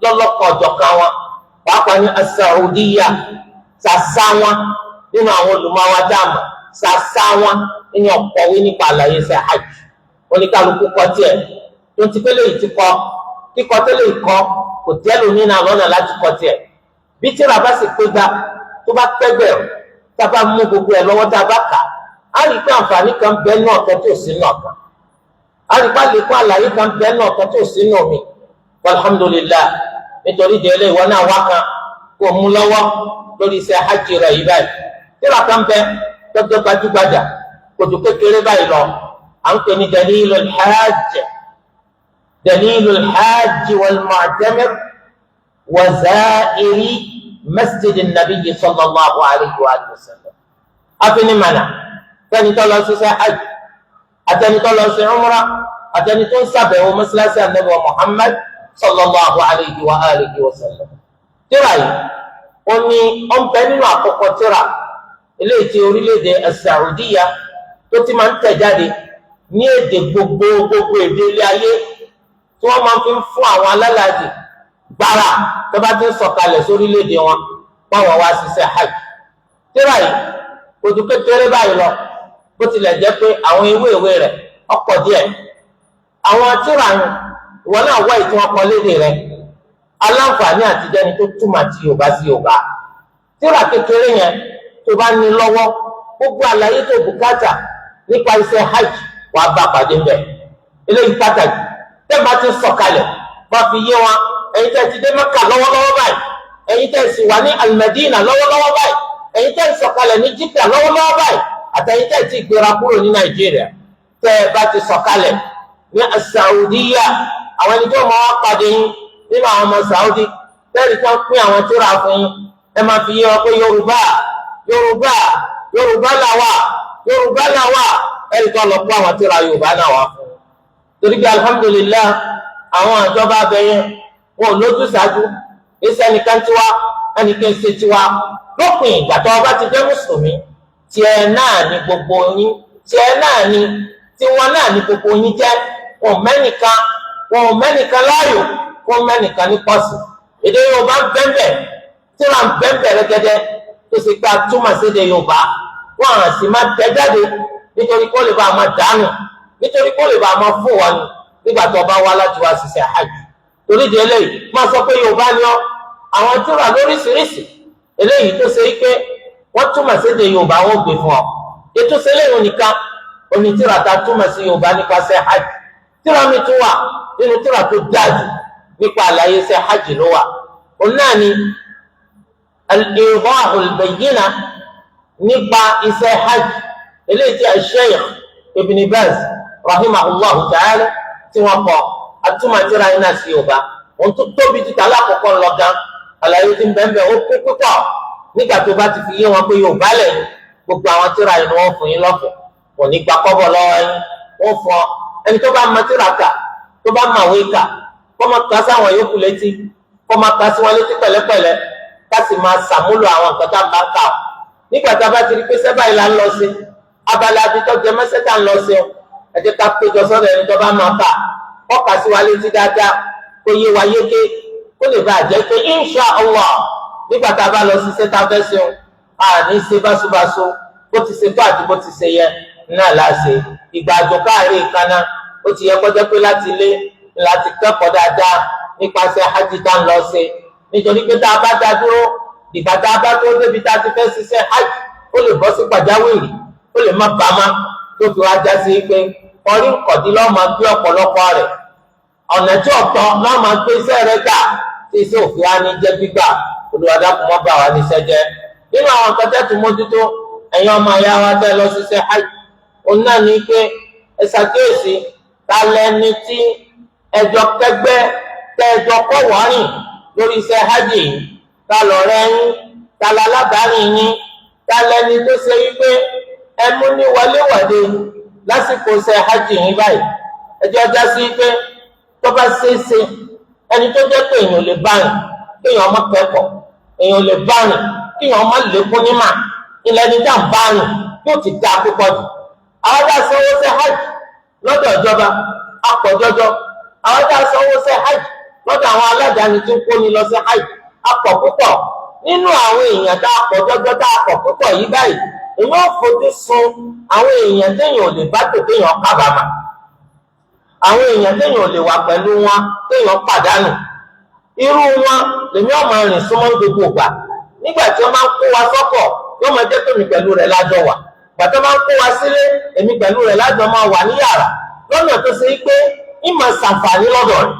lọ́lọ́kọ̀ ọ̀jọ̀kan wọn pàápàá ní Saudiya sàṣà wọn nínú àwọn olùmọ̀wá dáàmà sàṣà wọn nínú ọ̀pọ̀wé nípa àlàyé ṣe hajj oníkálukú kọ tiẹ̀ tó ti pélé yìí ti kọ kíkọ tẹ́lẹ̀ ìkọ kò tẹ́lẹ̀ nínú àwọn ọ̀nà láti kọ tiẹ̀ bí tíra bá sì pé gbá tó bá pẹ́gbẹ̀rún tá a bá mú gbogbo ẹ̀ lọ́wọ́ tá a bá kà á rí i pé àǹfààní kan bẹ́ẹ̀ náà kan tó sí náà kan àríkà lè kó àlàyé kan bẹ́ẹ̀ náà kan tó sínú mi alhamdulillah nítorí délé ìwọ náà wá kan kó mú lọ́wọ́ lórí iṣẹ́ hajj rẹ̀ yìí báyìí tíra kan bẹ tọ́jọ́ gbajúgbajà kòtò kékeré báyìí lọ à ń pè ní dalilul hajj wal mu'tamir wa za'iri masjid an-nabiy sallallahu alayhi wa sallam afinimana fẹ́ni tó lọ ṣiṣẹ́ hajj àtẹnitọ́ lọ sí umra àtẹnitọ́ ń ṣàbẹ̀wò mọ́sálásí ànábì wa Muhammad sallallahu alayhi wa alihi wa sallam. tíra yìí ó ní ó ń bẹ nínú àkọ́kọ́ tíra eléyìí tí orílẹ̀-èdè Saudiya tó ti máa ń tẹ̀ jáde ní èdè gbogbo èdè ilé ayé tí wọ́n máa fi ń fún àwọn alálàájì gbára tó bá ti ń sọ̀kalẹ̀ sórílẹ̀-èdè wọn báwọn wá ṣiṣẹ́ hajj. tíra yìí ojú kékeré báyìí lọ bó tilẹ̀ jẹ́ pé àwọn ìwé rẹ̀ ọ̀pọ̀ díẹ̀ àwọn tírà yẹn ìwọ náà wá ìtún ọkọ lédè rẹ̀ aláǹfààní àtijọ́ni tó túmọ̀ ti Yorùbá sí Yorùbá tírà kékeré yẹn tó bá ní lọ́wọ́ gbogbo àlàyé tó bùkátà nípa iṣẹ́ hajj wàá bá pàdé ńbẹ̀ eléyìí pàtàkì tẹ́ bá ti sọ̀kalẹ̀ bá fi yé wọn ẹ̀yin tẹ́ ti dé Mẹ́kà lọ́wọ́lọ́wọ́ báyìí ẹ̀yin tẹ́ sì wà ní Al-Madina lọ́wọ́lọ́wọ́ báyìí ẹ̀yin tẹ́ sọ̀kalẹ̀ ní Jeddah lọ́wọ́lọ́wọ́ báyìí àtẹ̀yìntẹ̀ tí gbéra kúrò ní Nàìjíríà tẹ́ ẹ bá ti sọ̀kalẹ̀ ní Saudiya àwọn ẹni tó mọ wọn pàdé yín nínú àwọn ọmọ Saudi tẹ́rì tó ń pín àwọn tírà fún yín ẹ máa fi yé wọn pé Yorùbá làwà ẹni tó lọ pín àwọn tírà Yorùbá náà wá fún un torí bí alhamdulillah àwọn ìjọba abẹ́yẹn wọn ò lójú ṣáájú iṣẹ́ nìkan tiwa ẹnìkan ṣe tiwa lópin ìgbà tó ọba ti jẹ́ mùsùlùmí tiẹ̀ náà ni gbogbo yín tiẹ̀ náà ni tiwọn náà ni gbogbo yín jẹ́ wọn mẹ́nìkan láàyò wọn mẹ́nìkan ní pọ́sì èdè Yorùbá ń bẹ́ẹ̀ tí wọ́n ń bẹ́ẹ̀ rẹ́gẹ́dẹ́ tó ṣe pé àtúmọ̀ sédè Yorùbá wọn àrùn sì máa tẹ̀ jáde nítorí kó lè bá a máa dànù nítorí kó lè bá a máa fún wọn nígbà tó bá wá láti wá ṣiṣẹ́ hajj torí di eléyìí máa sọ pé Yorùbá ni ọ́ àwọn tírà lóríṣiríṣi eléyìí tó ṣe pé wọ́n túmọ̀ sédè Yorùbá wọn gbé fún ọ ètò sẹ́lẹ̀yìn nìkan onítìrà ta túmọ̀ sí Yorùbá nípasẹ̀ hajj tírà mi tún wà nínú tírà tó dájú nípa àlàyé ṣe hajj ló wà òun náà ni al-idahu al-bayyina nípa iṣẹ́ hajj eléyìí tí Sheikh Ibn Baz rahimahullahu ta'ala tí wọ́n kọ atúmọ̀ tírà iná sí Yorùbá òun tó tóbi títà alákọ̀ọ́kọ́ lọ́gán àlàyé tí ń bẹ́ẹ̀ ó kú púpọ̀ nígbà tó bá ti fi yé wọn pé Yorùbá lẹ́yìn gbogbo àwọn tírà yìí ni wọ́n fún yín lọ́fẹ̀ẹ́ kò ní gba kọ́bọ̀ lọ́wọ́ yín wọ́n fún ọ ẹni tó bá mọ tírà kà tó bá mọ àwé kà kó máa kà sáwọn yòókù létí kó máa kà sí wọn létí pẹ̀lẹ́pẹ̀lẹ́ ká sì máa ṣàmúlò àwọn nǹkan tá a bá kà ó nígbà tá a bá ti rí pé sẹ́bà yìí là ń lọ sí abala abitọ́ jẹ mẹ́sẹ̀tà ń lọ sí ọ ẹ jẹ́ ká péjọ sọ́dọ̀ ẹni tó bá máa kà kó kà sí wa létí dáadáa kó yé wa yéké kó lè bá jẹ́ pé insha Allah nígbà tá a bá lọ sí sẹ́tà fẹ́ sí ọ àní ṣe báṣubàṣu bó ti ṣe tó àti bó ti ṣe yẹ náà láṣẹ ìgbà àjò káàrí ìkànnà ó ti yẹ kọjá pé láti ilé láti kẹ́kọ̀ọ́ dáadáa nípasẹ̀ hajj tá ń lọ sí nítorí pé tá a bá dá dúró ìgbà tá a bá tó débi tá a ti fẹ́ ṣiṣẹ́ hajj ó lè bọ́ sí pàjáwìrì ó lè má bàmá tó fi wá já sí pé orí nkọ̀dí lọ́ọ́ máa gbé ọ̀pọ̀lọpọ̀ rẹ̀ ọ̀nà tí ọ̀tọ̀ lọ́ọ́ máa gbé iṣẹ́ rẹ̀ gbà tí iṣẹ́ òfin á ní jẹ́ gbígbà olùwàdàkùn mọ́ bà wá níṣẹ́ jẹ́ nínú àwọn nǹkan tẹ́tù mójútó ẹ̀yin ọmọ ìyá wa tẹ́ lọ ṣiṣẹ́ hajj òun náà ní pé ẹ ṣàkíyèsí ta lẹni tí ẹjọ́ kẹgbẹ́ tẹ́ẹ̀jọ kọ́ wọ́rìn lórí iṣẹ́ hajj yìí, ta lọ̀rẹ́ yín, ta lálábàárìn yín, ta lẹni tó ṣe wípé ẹmú ní wọléwọ̀de lásìkò iṣẹ́ hajj yìí báyìí. ẹjọ́ já sí pé tó bá ṣeéṣe ẹni tó jẹ́ pé èèyàn lè bá rìn kéèyàn má kẹ́kọ̀ọ́, èèyàn lè bá rìn kéèyàn má lékún nímà, ilẹ̀ ní dá ń bá rìn yóò ti dá púpọ̀ jù. àwọn dá sanwó ṣe hajj lọ́dọ̀ ìjọba apọ̀jọjọ, àwọn dá sanwó ṣe hajj lọ́dọ̀ àwọn aládàáni tí ń kóni lọ sí hajj apọ̀ púpọ̀. nínú àwọn èèyàn tá a pọ̀ jọjọ tá a pọ̀ púpọ̀ yìí báyìí, èèyàn ò fojú sun àwọn èèyàn téèyàn ò lè bá tò téèyàn kábàámà, àwọn èèyàn téèyàn ò lè wà pẹ̀lú wọn téèyàn pàdánù. irú wọn lèmi ọmọ rìn súnmọ́ gbogbo ìgbà. nígbà tí wọ́n máa ń kó wa sọ́kọ̀ yóò máa jẹ́ pèmí pẹ̀lú rẹ̀ lájọ wà, bàtà máa ń kó wa sílé èmi pẹ̀lú rẹ̀ lájọ máa wà ní yàrá, lọ́nà tó ṣe pé ìmọ̀ ṣàǹfààní lọ́dọ̀ rẹ̀.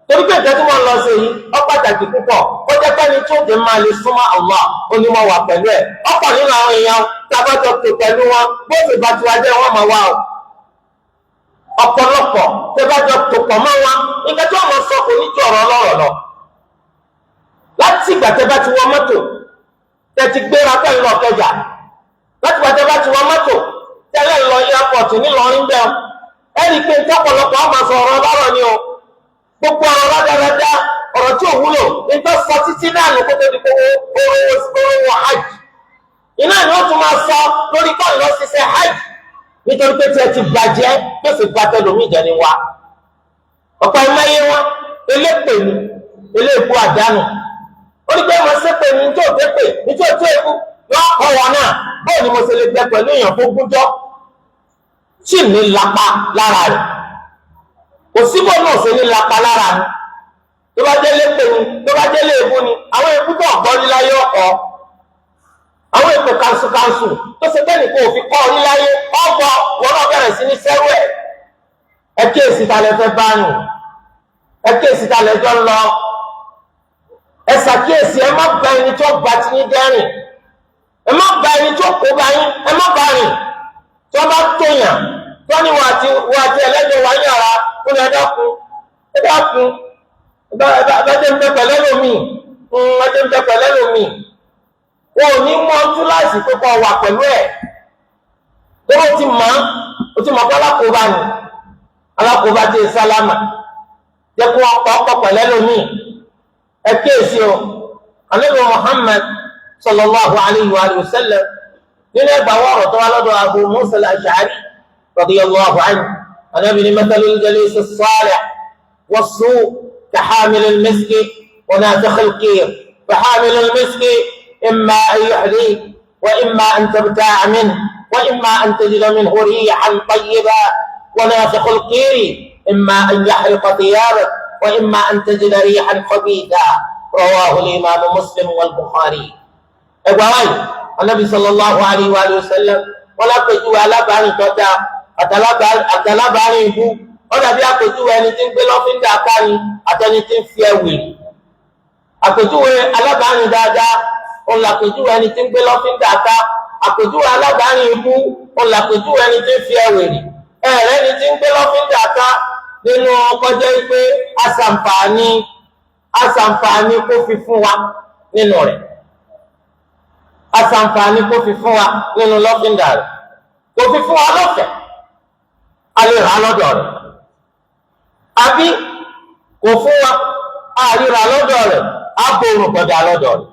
torí pé ìtẹ́jú wọn lọ sí yìí ó pàtàkì púpọ̀, ó jẹ́ pé ní tí ó dé máa lè súnmọ́ Allah onímọ̀ wà pẹ̀lú ẹ̀. ọ̀pọ̀ nínú àwọn èèyàn tábàjọ pè pẹ̀lú wọn bó ṣe bá tiwa jẹ́ wọ́n máa wá o. ọ̀pọ̀lọpọ̀ tábàjọ tó pọ̀ mọ́ wọn nígbà tí wọ́n máa sọ kò ní ju ọ̀rọ̀ ọlọ́rọ̀ lọ. láti ìgbà tẹ́ bá ti wọ mọ́tò tẹ́ ti gbéra pẹ̀lú ọ̀kẹjà, láti ìgbà tẹ́ bá ti wọ mọ́tò tẹ́lẹ̀ lọ airport nílọrin bẹ́ẹ̀, ẹ̀rí pé tọ́pọ̀lọpọ̀ ọmọ sọ ọ̀rọ̀ ọlọ́rọ̀ ni o. gbogbo ọ̀rọ̀ rádaràdá, ọ̀rọ̀ tí ò wúlò nígbà sọ títí náà ló kó tó di owó hajj. iná ni ó tún máa sọ lórí kọ́ lọ ṣiṣẹ́ hajj nítorí pé tí ẹ ti bàjẹ́ tó sì gba tẹlomi jẹ ní wa. ọ̀pọ̀ ìmọ̀ye wọn elépè ni eléèbú àdánù. ó ní pé mo ṣe pé ní tó dé pé ní tó tó ewu yóò kọ́ wọn náà bóyá ni mo ṣe lè gbẹ pẹ̀lú èèyàn tó gúnjọ́ tí ní lápá lára rẹ̀. kò síbò náà ṣe ní lápá lára ni. tó bá jẹ́ lépè ni tó bá jẹ́ léèbú ni àwọn èébú tó ọ̀gbọ́n ní láyé ọkọ̀, àwọn èpè kanṣukanṣu tó ṣe bẹ́ẹ̀ nìkan òfin kọ́ orí láyé ọgbọ́ wọn náà bẹ̀rẹ̀ sí ní sẹ́rù ẹ̀. ẹ kíyèsí ta lẹ fẹ́ bá rìn, ẹ kíyèsí ta lẹ jọ ń lọ, ẹ ṣàkíyèsí, ẹ má gba ẹni tó gba ti ní dẹ́rìn, ẹ má gba ẹni tó kó bá yín, ẹ má bá rìn. tí wọ́n bá tóyàn tí wọ́n ní wọ́n àti ẹlẹ́jọ́ wá yàrá ó ní ẹ dákun ẹ bẹ́ẹ̀ ń bẹ pẹ̀lẹ́ lómi, ẹjẹ́ ń bẹ pẹ̀lẹ́ lómi. wọn ò ní mú ọtún láìsí pé kọ́ wà pẹ̀lú ẹ̀ lọ́wọ́ ti mọ̀ pé alákòóbá ni alákòóbá ti sálámà jẹ́ kó wọn kọ́ pẹ̀lẹ́ lómi. ẹ kíyèsí o, Ànábì Muhammad sallallahu alayhi wa sallam nínú ẹgbàá wọ̀rọ̀ tó wá lọ́dọ̀ Abu Musa al-Ash'ari radiyallahu anhu, Ànábì ní mathalul jalis as-salih was-su' كحامل المسك ونافخ الكير، فحامل المسك إما أن يحريك وإما أن تبتاع منه وإما أن تجد منه ريحا طيبا، ونافخ الكير إما أن يحرق ثيابك وإما أن تجد ريحا خبيثا. رواه الإمام مسلم والبخاري. إبراهيم النبي صلى الله عليه وآله وسلم ولا تجوا على بني تودا أتلا بني بو ọ̀nà bí àpèjúwe ẹni tí ń gbé lọ́fíńdà kárí àtẹni tí ń fi ẹ̀wì. àpèjúwe alábàárìn dáadáa òun làpèjúwe ẹni tí ń gbé lọ́fíńdà ká. àpèjúwe alábàárìn ibú òun làpèjúwe ẹni tí ń fi ẹ̀wì rì. ẹ̀rẹ́ ni tí ń gbé lọ́fíńdà ká nínú kọjá pé aṣàǹfààní kó fi fún wa nínú rẹ̀. aṣàǹfààní kó fi fún wa nínú lọ́fíńdà rẹ̀. kó fi fún wa lọ́fẹ̀ẹ́ a lè rà lọ́dọ̀ rẹ̀. àbí kò fún wa àríra lọ́dọ̀ rẹ̀ àbòrùn kọjá lọ́dọ̀ rẹ̀.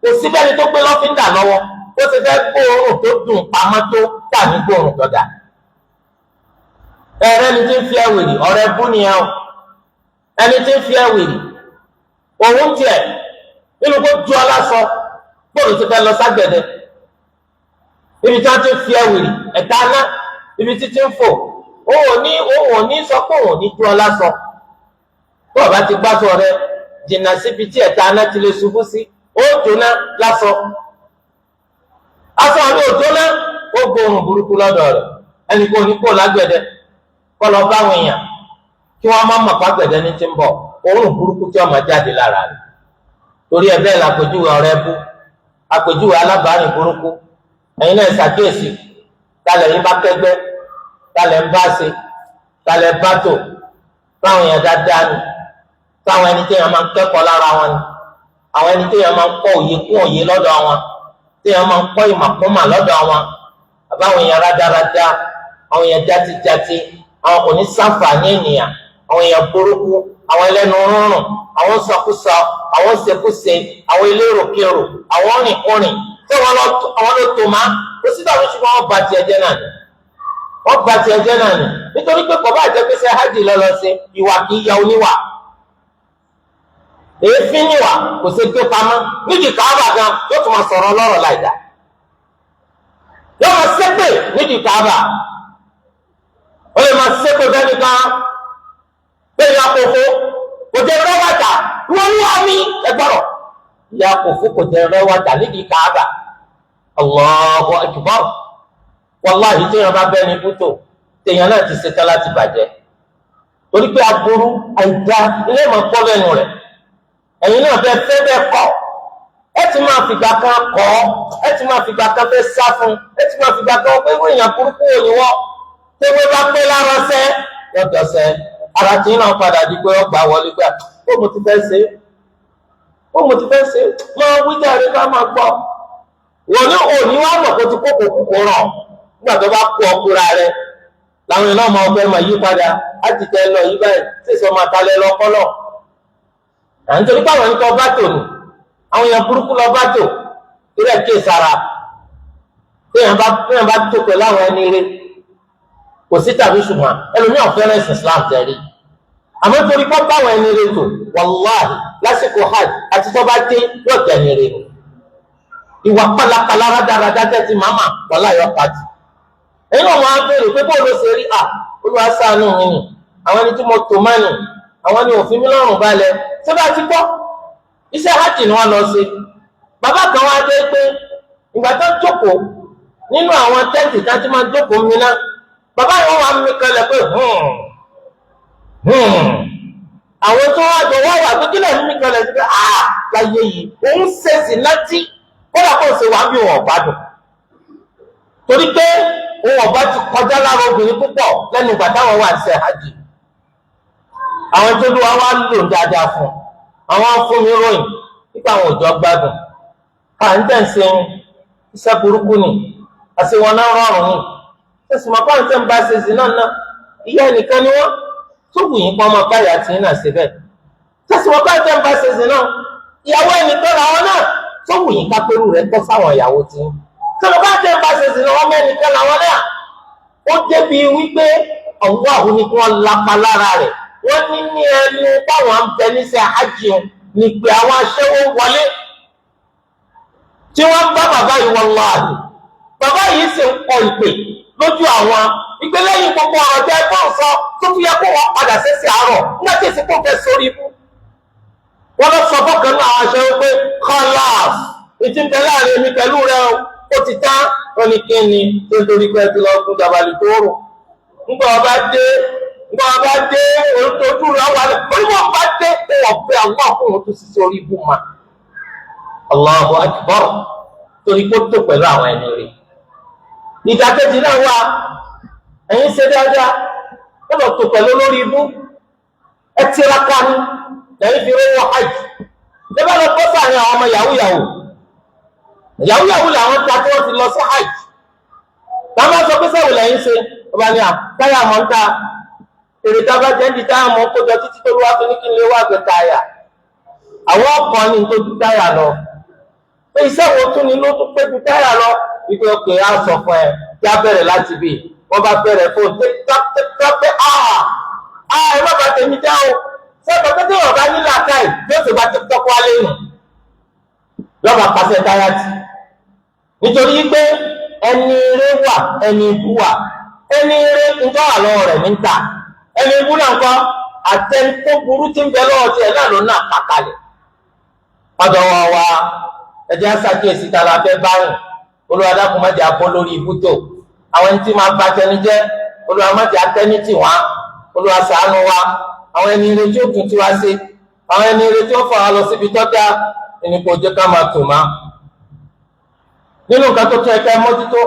kò síbẹ̀ni tó gbé lọ́fíńdà lọ́wọ́ ó ti fẹ́ gbóòórùn tó dùn pamọ́ tó tà ní gbóòórùn kọjá. ẹ̀rẹ́ ni tí ń fi ẹ̀wìrì ọ̀rẹ́ bú nìyẹn o. ẹni tí ń fi ẹ̀wìrì òun tiẹ̀ nínú kó ju ọlásọ gbòòrò ti fẹ́ lọ ságbẹ̀dẹ. ibi tí wọ́n ti ń fi ẹ̀wìrì ẹ̀ta ná ibi títí ń fò òun ò ní sọ pé òun ò ní ju ọ lásọ. tó o bá ti gbásọ rẹ jìnnà síbi tí ẹ̀ta aná ti lè ṣubú sí ó jóná lásọ. aṣọ àlọ́ òjóná ó gbóòórùn burúkú lọ́dọ̀ rẹ̀. ẹnì kan ò ní kó lágbẹ̀dẹ kọ́ lọ báwọn èèyàn kí wọ́n má mọ̀ pàgbẹ̀dẹ ní ti ń bọ̀ òórùn burúkú tí ọmọ jáde lára rẹ̀. torí ẹ bẹ́ẹ̀ làpèjúwe ọ̀rẹ́ bú àpèjúwe alábàárìn burúkú. ẹ̀yin náà ṣàkíyèsí talẹ̀ yín bá kẹ́gbẹ́ talẹ̀ ń bá ṣe talẹ̀ bátò táwọn èèyàn dáadáa ni táwọn ẹni tí èèyàn máa ń kẹ́kọ̀ọ́ lára wọn ni àwọn ẹni tí èèyàn máa ń kọ́ òye kún òye lọ́dọ̀ wọn tí èèyàn máa ń kọ́ ìmọ̀kúnmà lọ́dọ̀ wọn àbáwọn èèyàn rádaràda àwọn èèyàn játijáti àwọn kò ní ṣàǹfààní ènìyàn àwọn èèyàn burúkú àwọn ẹlẹ́nu rúnrún àwọn sọkúsọ àwọn ṣekúṣe àwọn elérokèrò àwọn rìnkúrìn tí àwọn ló tó má ó sì dàbí ṣùgbọ́n wọ́n ba tiẹ̀ jẹ́ náà ni wọ́n ba tiẹ̀ jẹ́ náà ni nítorí pé kò bá jẹ́ pé ṣe hajj lọ́lọ́ sí ìwà kì í ya oníwà èéfín níwà kò ṣe gbé pamọ́ nídìí káàbà gan yóò tún máa sọ̀rọ̀ lọ́rọ̀ láìda yóò máa ṣépè nídìí káàbà ó lè máa ṣépè bẹ́ẹ̀ nìkan bẹ́ẹ̀ ni àkókò kò jẹ́ rẹ́wàtà wọ́n wá mi ẹgbọ́rọ̀ ìyá àkókò kò jẹ́ rẹ́wàtà nídìí káàbà Allahu akbar wàláhì téèyàn bá bẹ́ẹ̀ ní bútó téèyàn náà ti ṣetán láti bàjẹ́ torí pé aburú àìdá ilé ìmọ̀ pọ́ lẹ́nu rẹ̀ ẹ̀yin náà fẹ́ bẹ́ẹ̀ kọ́ ẹ ti máa fìgbà kan kọ́ ẹ ti máa fìgbà kan fẹ́ sá fún ẹ ti máa fìgbà kan pé wọ́n èèyàn burúkú òní wọ́n tẹ́wé bá pé lára sẹ́ lọ́jọ́ sẹ́ ara tí náà padà di pé ọgbà wọlé gbà ó mo ti fẹ́ ṣe máa wí jáde ká máa gbọ́ wọ́n ní òní wá mọ̀ kó ti kókò kúkú rọ̀ nígbà tó bá kú ọkùnrin rẹ làwọn èèyàn náà máa fẹ́ máa yí padà á ti tẹ lọ yí báyìí tí èso máa talẹ̀ lọ́kọ́lọ́ à ń torí báwọn nǹkan bá tò ní àwọn èèyàn burúkú lọ bá tò torí ẹ̀ ké sara téèyàn bá tó pẹ̀lú àwọn ẹni rẹ kò sí tàbí ṣùgbọ́n ẹlòmíràn fẹ́ràn ẹ̀sìn Islam tẹ̀rí àmọ́ torí pé báwọn ẹni rẹ tò wàláhì lásìkò hajj àti tó bá dé yóò tẹ̀ ẹni rẹ ìwà pálapàla rádaràdá tẹ́tí màmá wàláhì ọ̀pàdì ẹ̀yin náà máa ń béèrè pé bóòlù ṣe rí Olúwa ṣàánú mi nì àwọn ẹni tí mo tò má nì àwọn ni òfin mi lọ́rùn balẹ̀ ṣé bá ti gbọ́ iṣẹ́ hajj ni wọ́n lọ sí bàbá kan wá dé pé ìgbà tó jókòó nínú àwọn tẹ́ǹtì tá ti máa jókòó mi náà bàbá yìí wọ́n wá mi kalẹ̀ pé àwọn tó wá jọ wá wà pé kí lè mi kalẹ̀ sí pé láyé yìí òun ṣèṣì láti kódà kó ṣe wà bí wọn ọ̀gbádùn torí pé òun ọ̀gbá ti kọjá lára obìnrin púpọ̀ lẹ́nu ìgbà táwọn wà ṣe hajj àwọn tó lù wá wá lò dáadáa fún àwọn fún mi ròyìn nípa àwọn òjò gbádùn à ń tẹ̀sí iṣẹ́ burúkú ni àti wọn náà rọrùn ni tẹ̀sí máa pàǹtẹ̀ ń bá ṣe sí náà ìyá ẹnìkan ni wọ́n tó wù yín pọ́nmọ́ báyà tí ń náà ṣe bẹ́ẹ̀ tẹ̀sí máa pàǹtẹ̀ ń bá ṣe sí náà ìyàwó ẹnìkan làwọn náà tó wù yín kápẹ́rù rẹ̀ tọ́ sáwọn ìyàwó tí ń tẹ̀sí máa pàǹtẹ̀ ń bá ṣe sí náà ọmọ ẹnìkan làwọn náà ó débi wípé ọ̀wọ́ àwọn ni wọ́n lápá lára rẹ̀ wọ́n ní ẹnu táwọn ń bẹ níṣẹ́ hajj ní pé àwọn aṣẹ́wó wọlé tí wọ́n bá bàbá yìí wallahi bàbá yìí sì ń kọ ìpè lójú àwọn ìgbélẹ́yìn gbogbo ọ̀rọ̀ jẹ́ ẹgbọ́n sọ tó fi yẹ kó wọ́n padà sẹ́sẹ̀ àárọ̀ nígbà tí èsì kò fẹ́ sórí ibú wọ́n lọ sọ fọ́kàn náà àwọn aṣẹ́wó pé khalas ìtì ń bẹ láàrin èmi pẹ̀lú rẹ ó ti tán ó ní kí ni tó ń torí pé ti lọ kún jàbálì tó rò nígbà ọba dé ojú rẹ̀ wà lẹ́ onímọ̀ bá dé wọ́n pé àwọn ọkùnrin tó sì sórí ibú ma Allahu akbar torí kó tó pẹ̀lú àwọn ẹni rẹ̀ ìdàkejì náà wà ẹ̀yin ṣe dáadáa ó lọ tó pẹ̀lú lórí ibú ẹ tiraka ní lẹ́yìn fi rówó hajj lẹ́bàá lọ bọ́ sáàrin àwọn ọmọ yahoo làwọn ta tí wọ́n ti lọ sí hajj táwọn sọ pé sẹ́wọ̀n lẹ́yìn ṣe ọba ní àtáyà mọ́ ń ta èrè tá a bá jẹ́ ń di táyà mọ́ kójọ títí tó wá fi ní kí n lè wá gbé táyà àwọn ọkàn ní tó ju táyà lọ pé iṣẹ́ wo tún ni ló tún pé ju táyà lọ wípé òkè á sọ fún ẹ kí á bẹ̀rẹ̀ láti bì wọ́n bá bẹ̀rẹ̀ fún tẹ́tẹ́tẹ́ ẹ má bàa tèmi já o sẹ́gbọ̀n tó tẹ̀wọ̀n bá nílò àkáì yóò sì bá tẹ́tẹ́ kó alẹ́ nù lọ́ba pàṣẹ táyà tì nítorí pé ẹni eré wà ẹni ibú wà ẹni eré ń tọ́ àlọ́ rẹ̀ ní ta ẹni ibú náà kọ́ àtẹnukó burú tí ń bẹ lọ́wọ́ tiẹ̀ náà ló náà kàkálẹ̀ ọ̀dọ̀ wa ẹ̀jẹ̀ àṣàkíyèsí ta la fẹ́ bárùn Olúwa dákun má jẹ́ abọ́ lórí ibùdó àwọn ẹni tí máa bá tẹni jẹ́ Olúwa má jẹ́ atẹ́ni tì wá Olúwa ṣàánú wa àwọn ẹni ire tí ó tún tí wá sí àwọn ẹni ire tí ó fà wá lọ síbi tọ́jà ẹni kò jẹ́ ká máa tò má nínú nǹkan tó tún ẹ̀ka mójútó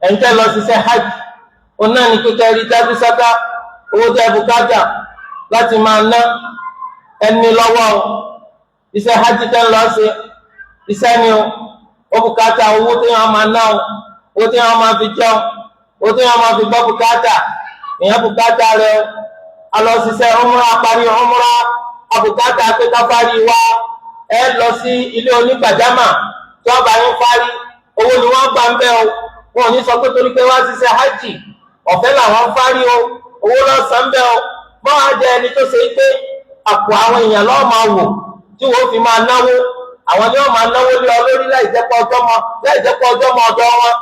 ẹ̀ńtẹ́ lọ ṣiṣẹ́ hajj òun náà ní kíkẹ́ rí dájú sáká owó tẹ́ bùkátà láti máa ná ẹni lọ́wọ́ iṣẹ́ hajj tẹ́ ń lọ sí iṣẹ́ ni ó bùkátà owó tí wọ́n máa ná owó tí wọ́n máa fi jẹun owó tí wọ́n máa fi gbọ́ bùkátà èèyàn bùkátà rẹ̀ alọ́ ṣiṣẹ́ umra parí umra abùkátà pé káfárí wa ẹ lọ sí ilé onígbàjámà tí wọ́n bá yín fárí owó ni wọ́n gbà ń bẹ́ o wọn ò ní sọ pé torí pé wá ṣiṣẹ́ hajj ọ̀fẹ́ làwọn fárí o owó lọ́sàn-án bẹ́ o mọ́ á jẹ ẹni tó ṣe pé àpò àwọn èèyàn lọ́ọ́ máa wò tí wọ́n fi máa náwó àwọn ni wọ́n máa náwó lé ọ lórí láì jẹ́ pé ọjọ́ mọ ọ̀dọ̀ wọn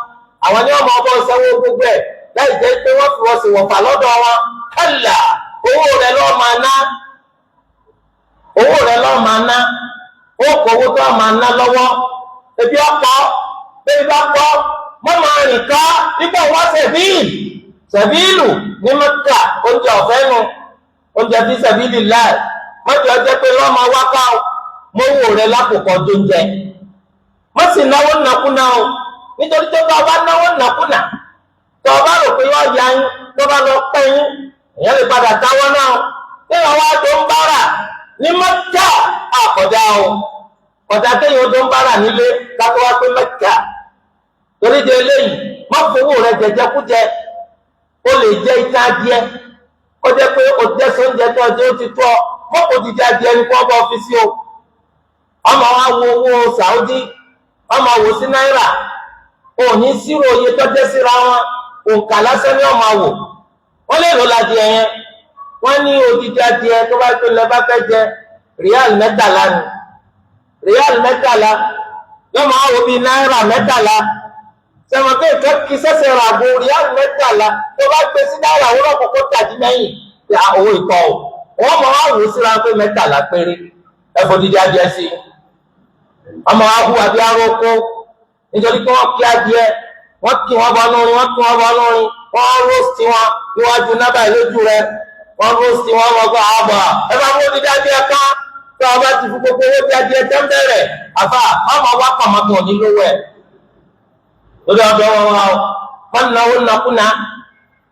àwọn ni wọ́n máa bọ́ sanwó gbogbo ẹ̀ láì jẹ́ pé wọ́n fi wọ́n sì wọ̀fà lọ́dọ̀ wọn kálá owó rẹ̀ lọ́ọ́ máa ná ó kó owó tó máa ná lọ́wọ́ ebi ọ̀pọ̀ bẹ́ẹ̀ bá pọ̀ mọ́ máa rìn ká nígbà wọ́n sẹ̀bíìlù ní Mẹ́kà oúnjẹ ọ̀fẹ́ nu oúnjẹ fi sẹ̀bíìlì láì mọ́jọ jẹ́ pé lọ́ọ́ máa wá ká mọ́wó rẹ̀ lákòókò tó ń jẹ mọ́ sì náwó nàkúnà o nítorí tó bá wá náwó nàkúnà tó bá rò pé yọ ya yín tó bá lọ pẹ́ yín èèyàn lè padà táwọ́ náà tí wọ́n wá tó ń bára ní Mẹ́kà àkọ́dá o kọjá kéèyàn tó ń bára nílé kátó wá pé Mẹ́kà torí de eléyìí má fowó rẹ̀ jẹjẹkújẹ ó lè jẹ ìta díẹ̀ ó jẹ́ pé ó jẹ́ sóúnjẹ tó ọjọ́ ó ti tọ́ mọ́kò jíjẹ díẹ̀ ní kó ọba ọ́fíìsì o ọmọ wa wo owó Saudi ọmọ wò sí náírà òní sírò iye tó jẹ́ síra wọn òǹkà lásán ni ọmọ wò wọ́n lè lò ládìẹ yẹn wọ́n ní odidi adìẹ tó bá tó lẹ bá fẹ́ jẹ ríàlì 13 ni ríàlì 13 yóò máa wo bíi náírà 13 sẹ́wọ̀n pé ìkẹ́ kí sẹ́sẹ̀ rà bò ríàlì 13 tó bá gbé sí náírà wúrọ̀ kókó tàbí mẹ́yìn pé owó ìkọ́ o wọ́n máa wá wò síra pé 13 péré ẹ̀fọ́ dídí adìẹ sí ọmọ wa hu àbí aróko nítorí pé wọ́n kí adìẹ wọ́n kí wọ́n bọ́ lórí wọ́n róòsì wọn níwájú nábàá lójú rẹ wọ́n róòsì wọn wọ́n gbọ́ àbọ̀ ẹ bá wọ́n dídí adìẹ ká tí wọ́n bá ti fi gbogbo owó di adìẹ tẹ́ ń bẹ̀rẹ̀ àfà ọmọ wa kọ̀ mọ́tò ní lówó ẹ̀ lórí ọ̀dọ̀ wọn wọ́n náwó nàkúnà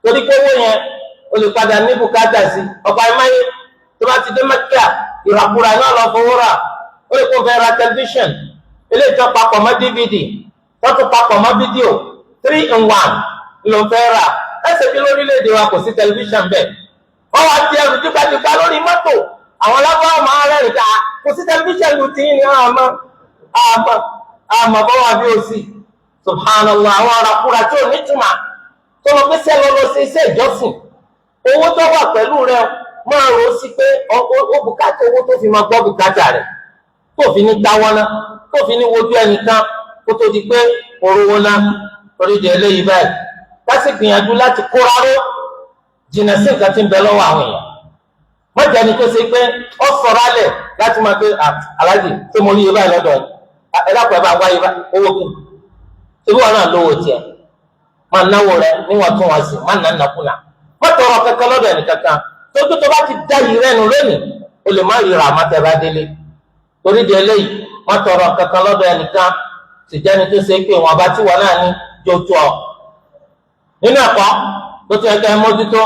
torí pé owó yẹn o lè padà ní bùkátà sí ọ̀pọ̀ àìmáyé tó bá ti dé Mẹ́kà ìràkúrà náà lọ fowó rà ó lè kó fẹ́ ra tẹlifíṣàn eléyìí tó papọ̀ mọ́ DVD tó tún papọ̀ mọ́ fídíò 3-in-1 ló ń fẹ́ rà ẹsẹ̀ bí lórílẹ̀‐èdè wa kò sí tẹlifíṣàn bẹ́ẹ̀ wọ́n wá ti ẹrù dígbàdígbà lórí mọ́tò àwọn lábọ́ máa rẹ́rìn ká kò sí tẹlifíṣàn lu tí ní àmọ́ bọ́ wà bí ó sì subhanallah àwọn arákùnrin tí ò ní túmọ̀ tó lọ pé sẹ́lọ lọ sí iṣẹ́ ìjọsìn owó tó wà pẹ̀lú rẹ máa rò ó sí pé ó bùkátà owó tó fi máa gbọ́ bùkátà rẹ̀ tó fi ní táwọ́ná tó fi ní wojú ẹnìkan kó tó di pé orówó ná torí di eléyìí báyìí láti gbìyànjú láti kóra ró jìnnà sí nǹkan tí ń bẹ lọ́wọ́ àwọn èèyàn mọ́jà ni tó ṣe pé ó sọ̀rọ̀ alẹ̀ láti máa pé aláàjì tí mo rí iye báyìí lọ́dọ̀ ẹ dákun ẹ bá wáyé owó kù ṣébí wọn náà lówó tiẹ̀ máa náwó rẹ níwọ̀ntúnwọ̀nsì má nà nàkúnà má tọrọ kankan lọ́dọ̀ ẹnì kankan tó tó bá ti dá yìí rẹ́nu lónìí o lè má ríra àmọ́tẹ́ bá délé torí di eléyìí wọ́n tọrọ kankan lọ́dọ̀ ẹnìkan sì jẹ́ni tó ṣe pé wọn bá tí wọn náà ní jòtó ọ. nínú ẹ̀kọ́ tó ti ẹ̀ka mójútó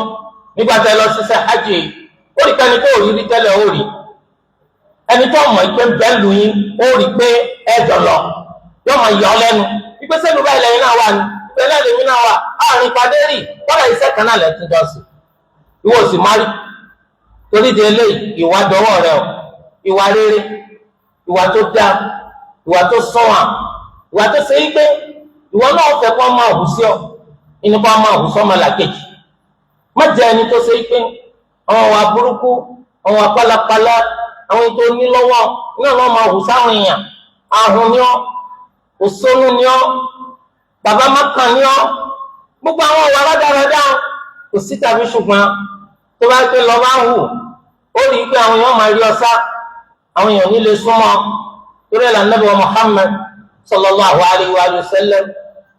nígbà tẹ́ lọ ṣiṣẹ́ hajj ó rí kẹ́ni tó rí rí tẹ́lẹ̀ ó rí ẹni tó mọ̀ pé bẹ́ẹ̀ lù yín ó rí pé ẹ jọlọ yóò mọ̀ yọ lẹ́nu wípé sẹ́nu báyìí lẹ́yìn náà wà ní ìpínlẹ̀ lèmi náà wà àárín padà rí kọ́lá iṣẹ́ kan náà lẹ́tún jọ sí ìwọ sì má rí torí di eléyìí ìwà dọwọ́ rẹ o ìwà rere ìwà tó dáa ìwà tó sọ́wọ́n ìwà tó ṣe é pé ìwọ náà fẹ́ kó máa hù sí ọ inú kó máa hù sọ́mọ làkejì má jẹ́ ẹni tó ṣe é pé àwọn wà burúkú àwọn wà pálapàla àwọn ètò onílọ́wọ́ iná náà máa hù sáwọn èèyàn ahùn ni ọ́ òṣònú ni ọ́ bàbá mákàn ni ọ́ gbogbo àwọn ọ̀wà rádaràdá kò sí tàbí ṣùgbọ́n tó bá pé lọ́ bá hù ó rí i pé àwọn èèyàn máa rí ọ sá àwọn èèyàn nílé súnmọ́ torí ẹ̀là Ànábì wa Muhammad sallallahu alayhi wa sallam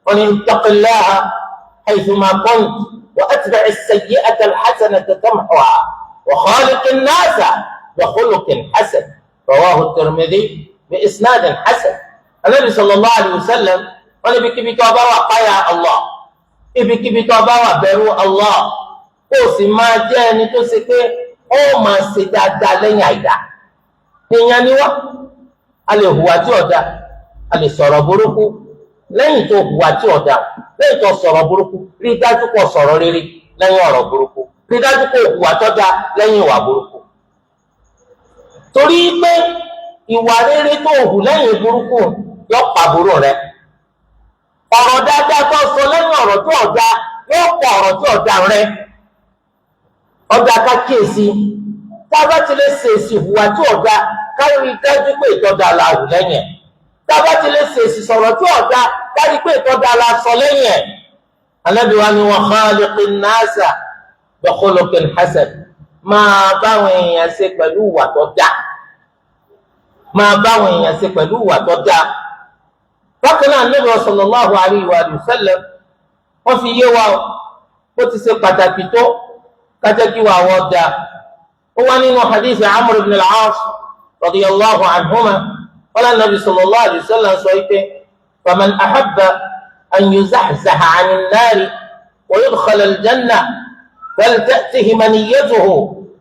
wọn ni ittaqillaha haythuma kunt wa atbi' as-sayyi'ata al-hasanata tamhuha wa khaliqi an-nasa bi khuluqin hasan rawahu at-Tirmidhi bi isnadin hasan. Ànábì sallallahu alayhi wa sallam wọn ni ibikíbi tó bá wà páyà Allah ibikíbi tó bá wà bẹ̀rù Allah kó o sì máa jẹ́ ẹni tó ṣe pé ó máa ṣe dáadáa lẹ́yìn àìdá. Èèyàn ni wá, a lè hùwà tí ọ̀dà, a lè sọ̀rọ̀ burúkú. Lẹ́yìn tó hùwà tí ọ̀dà, lẹ́yìn tó sọ̀rọ̀ burúkú, rí dájú pé sọ̀rọ̀ rere lẹ́yìn ọ̀rọ̀ burúkú, rí dájú pé hùwà tó dá lẹ́yìn ìwà burúkú. Torí pé ìwà rere tó hù lẹ́yìn burúkú yóò pàbúrò rẹ̀. Ọ̀rọ̀ dáadáa tó sọ lẹ́yìn ọ̀rọ̀ tó ọ̀dà yóò pọ̀ ọ̀rọ̀ tó ọ̀dà rẹ̀. Ọ̀dà ká kíyèsí, tá a bá ti lè ṣèèṣì hùwà tí ọ̀dà kárí dájú pé ìtọ́jà la hù lẹ́yìn ẹ̀. Tá a bá ti lè ṣèèṣì sọ̀rọ̀ tí ọ̀dà kárí pé ìtọ́jà la sọ lẹ́yìn ẹ̀. Ànábì wa ni wa khaliqin nasa bi khuluqin hasan. Máa báwọn èèyàn ṣe pẹ̀lú ìwà tó dá. Máa báwọn èèyàn ṣe pẹ̀lú ìwà tó dá. Bákan náà Ànábì sallallahu alayhi wa sallam wọ́n fi yé wa bó ti ṣe pàtàkì tó kájẹ́ kí wà wọ́n dá. Ó wá nínú hadith Amr ibn al-As radiyallahu anhuma qala Ànábì sallallahu alayhi wa sallam sọ pé faman ahabba an yuzahzaha 'ani an-nari wa yudkhala al-janna فلتأته منيته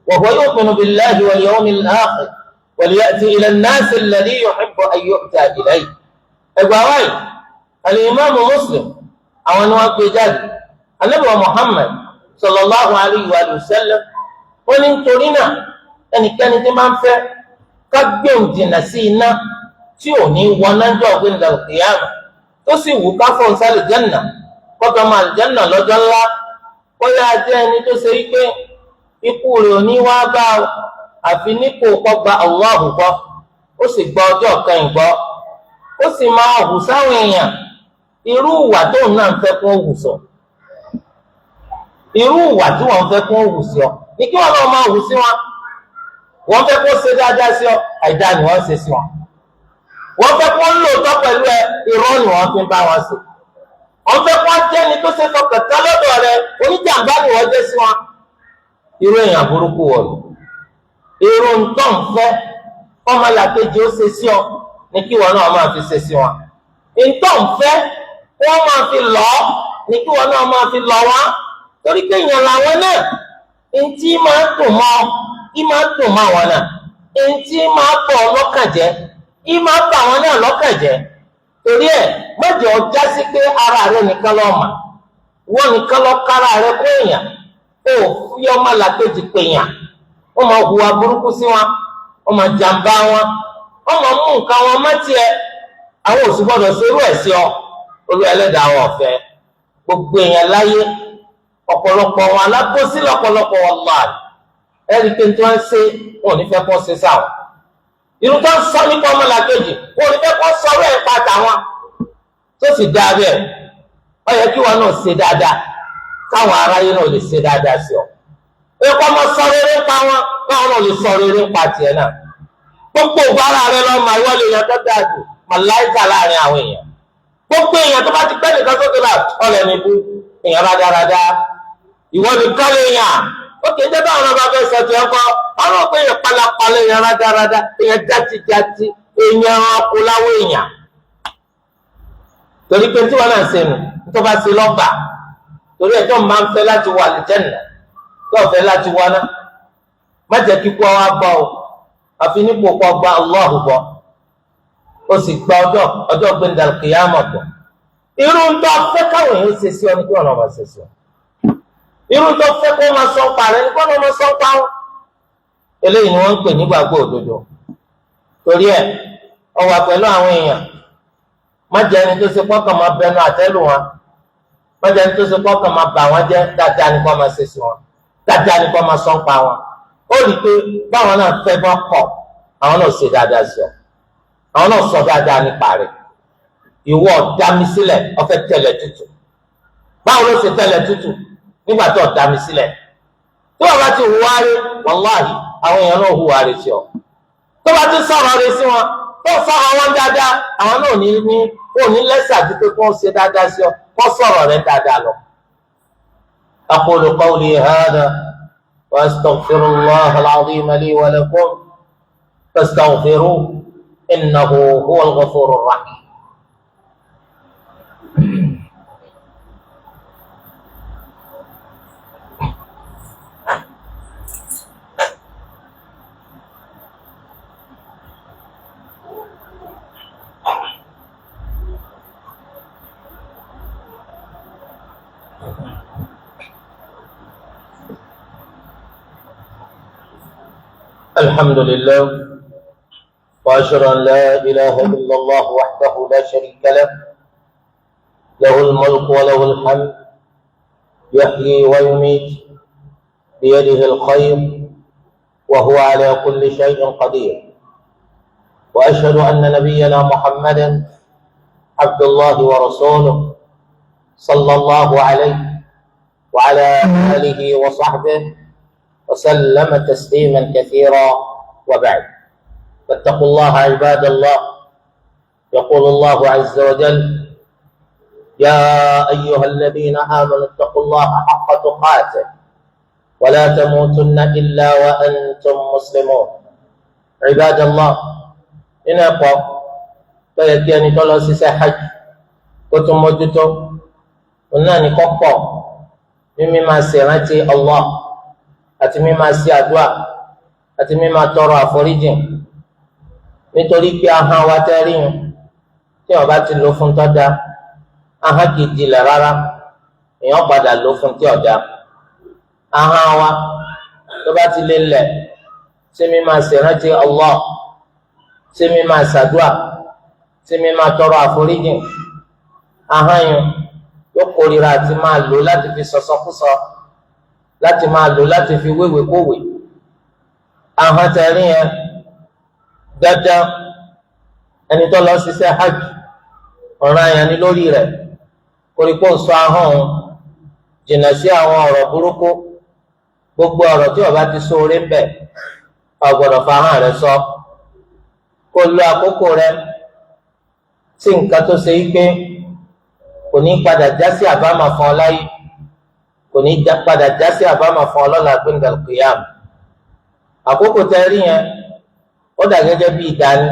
وهو يؤمن بالله واليوم الآخر وليأتي إلى الناس الذي يحب أن يؤتى إليه. إبواي الإمام مسلم أو أنواع بجد النبي محمد صلى الله عليه وآله وسلم وإن ترينا أن كان تمام في كبير جنسينا تيوني ونجو عند القيامة تسيو كفر سال الجنة وكما الجنة لجل ó yá jẹ́ ẹni tó ṣe wípé ikú rẹ̀ ò ní wá bá ọ àfi nípò kọ́ gba Allahu gbọ́ ó sì gba ọjọ́ kẹyìn gbọ́ ó sì máa hù sáwọn èèyàn irú ìwà tó náà ń fẹ́ kó hù sọ irú ìwà tí wọ́n fẹ́ kó hù sí ọ ní kí wọ́n náà máa hù sí wọn wọ́n fẹ́ kó ṣe dáadáa sí ọ àìdá ni wọ́n ṣe sí wọn wọ́n fẹ́ kó lòótọ́ pẹ̀lú ẹ irọ́ ni wọ́n fi ń bá wọn ṣe. Wọ́n fẹ́ kó jẹ́ ni tó ṣe fọkàn tán lọ́dọ̀ rẹ̀ oníjàmbá ni wọ́n jẹ́ sí wọn. Irú èèyàn burúkú wọ̀ lò. Irú ntọ́ ń fẹ́ ọmọlàkejì ó ṣe sí ọ ní kí wọn náà máa fi ṣe sí wọn. Ntọ́ ń fẹ́ wọ́n máa fi lọ́ ní kí wọn náà máa fi lọ́ wọn. Torí pé èèyàn làwọn náà ntí máa ń dùn mọ́ máa ń dùn mọ́ àwọn náà. Ntí máa bọ̀ lọ́kàn jẹ́ máa bà wọn náà lọ́kàn jẹ́. Torí ẹ̀ mẹ́jọ já sí pé ara rẹ nìkan lọ mà wọ́n nìkan lọ kára rẹ kó èèyàn ó fi ọmọ làkejì pèèyàn wọ́n máa hùwà burúkú sí wọn wọ́n máa jàǹbá wọn wọ́n máa mú nǹkan wọn mọ́tì ẹ àwọn òsì gbọ́dọ̀ ṣerú ẹ̀ sí ọ olú ẹlẹ́dàá wọn ọ̀fẹ́ gbogbo èèyàn láyé ọ̀pọ̀lọpọ̀ wọn alábòsí lọ́pọ̀lọpọ̀ wọn lọ àlè ẹ̀rí pé tí wọ́n ń ṣe wọn ò ní fẹ́ kó ṣe sáwọn. Irú tó ń sọ nípa ọmọlàkejì wọn ò ní fẹ́ kó sọ̀rọ̀ ẹ̀ pa tàwọn tó sì dáa bẹ́ẹ̀ ó yẹ kí wọn náà ṣe dáadáa káwọn aráyé náà lè ṣe dáadáa sí ọ. Ẹ̀kọ́ ọmọ sọ rere ń pa wọn káwọn náà lè sọ rere ń pa tiẹ̀ náà. Gbogbo ìbára rẹ lọ́mọ ìwọ́lẹ̀ èèyàn tó dáa jù màláìkà láàrin àwọn èèyàn. Gbogbo èèyàn tó bá ti pẹ́ nìkan tó dé ọ̀lẹ̀ níbú èèyàn rádaràda ìwọ́lẹ̀ kálẹ̀ èèyàn. Ó kì í jẹ́ báwọn ọba fẹ́ sọ ti ẹ̀kọ́ ọ̀rọ̀ pé èèyàn palapalẹ̀ èèyàn rádaràda èèyàn játijàti èèyàn ọkùnláwọ̀ èèyàn. Torí pé tí wọ́n náà ṣe nù tó bá ṣe lọ́gbà torí ẹjọ́ máa ń fẹ́ láti wà àlùjánnà tó fẹ́ láti wà náà má jẹ́ kíkú ọwọ́ bọ́ ọ àfi nípò kọ́ gba Allahu bọ́ ó sì gba ọjọ́ gbẹ̀ndà kìyàmọ̀ bọ̀. Irú ń tọ́ fẹ́ káwọn èèyàn ṣe sí ọ ní kí wọ́n náà máa ṣe sí ọ. Irú tó fẹ́ kó máa sọ pa rẹ̀ ní kó máa sọ pa wọn. Eléyìí ni wọ́n ń pè nígbàgbọ́ òdodo. Torí ẹ̀ ó wà pẹ̀lú àwọn èèyàn má jẹ́ ẹni tó ṣe pọ́kàn máa bẹnu àtẹ́lù wọn má jẹ́ ẹni tó ṣe pọ́kàn máa bà wọ́n jẹ́ dáadáa ní kó máa ṣe sí wọn dáadáa ní kó máa sọ pa wọn. Ó rí i pé báwọn náà fẹ́ bọ́ kọ̀ àwọn náà ṣe dáadáa sí ọ àwọn náà sọ dáadáa nípa rẹ̀. Ìwọ dá mi sílẹ̀ ó fẹ́ tẹ̀lẹ̀ tútù báwo ló ṣe tẹ̀lẹ̀ tútù nígbà tó dá mi sílẹ̀ tí wọ́n bá ti hùwà rí wàláhì àwọn èèyàn náà hùwà rí sí ọ tó bá ti sọ̀rọ̀ rí sí wọn tó sọ̀rọ̀ wọn dáadáa àwọn náà ní lẹ́sà àti pé kó ṣe dáadáa sí ọ kó sọ̀rọ̀ rẹ dáadáa lọ. aqulu qawli hadha wa astaghfirullaha al-azima li wa lakum fastaghfiruhu innahu huwal ghafurur rahim. الحمد لله وأشهد أن لا إله إلا الله وحده لا شريك له له الملك وله الحمد يحيي ويميت بيده الخير وهو على كل شيء قدير وأشهد أن نبينا محمدا عبد الله ورسوله صلى الله عليه وعلى آله وصحبه وسلم تسليما كثيرا وبعد فاتقوا الله عباد الله يقول الله عز وجل يا أيها الذين آمنوا اتقوا الله حق تقاته ولا تموتن إلا وأنتم مسلمون عباد الله إن أقوى فيكيني تولو سيسي حج كتم وجدتم وناني قطع مما ما سيرتي الله àti mímáa ṣe àdúà àti mímáa tọrọ àforíjìn nítorí pé ahọ́n wa tẹ́ rí yun tí wọ́n bá ti lò fún tọ́da ahọ́n kìí dilẹ̀ rárá èèyàn padà lò fún tí ọ̀dà ahọ́n wa tó bá ti lè lẹ̀ ṣé mímáa ṣèrántí Allah ṣé mímáa ṣàdúà ṣé mímáa tọrọ àforíjìn ahọ́n yun yóò kórìíra àti máa lò láti fi sọ̀sọ́kúsọ láti máa lò láti fi wéwè kówè ahọ́n tẹ̀rí yẹn dandan ẹni tó lọ ṣiṣẹ́ hajj ọ̀ràn yẹn ni lórí rẹ̀ koríko ń sọ ahọ́n òun jìnnà sí àwọn ọ̀rọ̀ burúkú gbogbo ọ̀rọ̀ tí ó bá ti sóore ń bẹ̀ ó gbọ́dọ̀ fa ahọ́n rẹ̀ sọ kó lo àkókò rẹ̀ sí nǹkan tó ṣe é pé kò ní padà já sí àbámọ̀ fún ọ láyé kò ní padà já sí àbámọ̀ fún ọlọ́la gbẹ̀ngàn kìyàm àkókò tẹ́ rí yẹn ó dà gẹ́gẹ́ bí ìdání.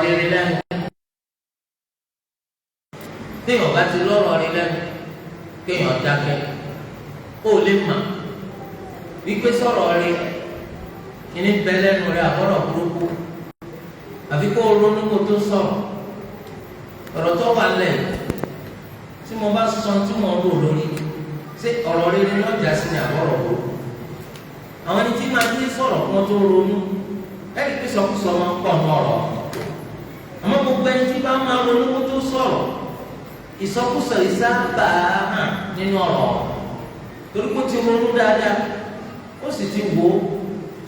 rí lẹ́nu téèyàn bá ti lọ́rọ̀ rí lẹ́nu kéèyàn dákẹ́ ó lè mà wípé sọ̀rọ̀ rí kíní bẹ lẹ́nu rẹ̀ àbọ̀rọ̀ burúkú àfi kó ronú kó tó sọ̀rọ̀ ọ̀rọ̀ tó wà lẹ̀ tí mo bá sọ tí mo rò lórí ṣé ọ̀rọ̀ rí ni wọ́n já sí ní àbọ̀rọ̀ burúkú àwọn ẹni tí máa ń sọ̀rọ̀ kí wọ́n tó ronú ẹ̀rí pé sọkúsọ máa ń pọ̀ ní ọ̀rọ̀ àmọ́ gbogbo ẹni tí bá máa ronú kó tó sọ̀rọ̀ ìsọkúsọ ìsábà hàn nínú ọ̀rọ̀ torí kó ti ronú dáadáa ó sì ti wò ó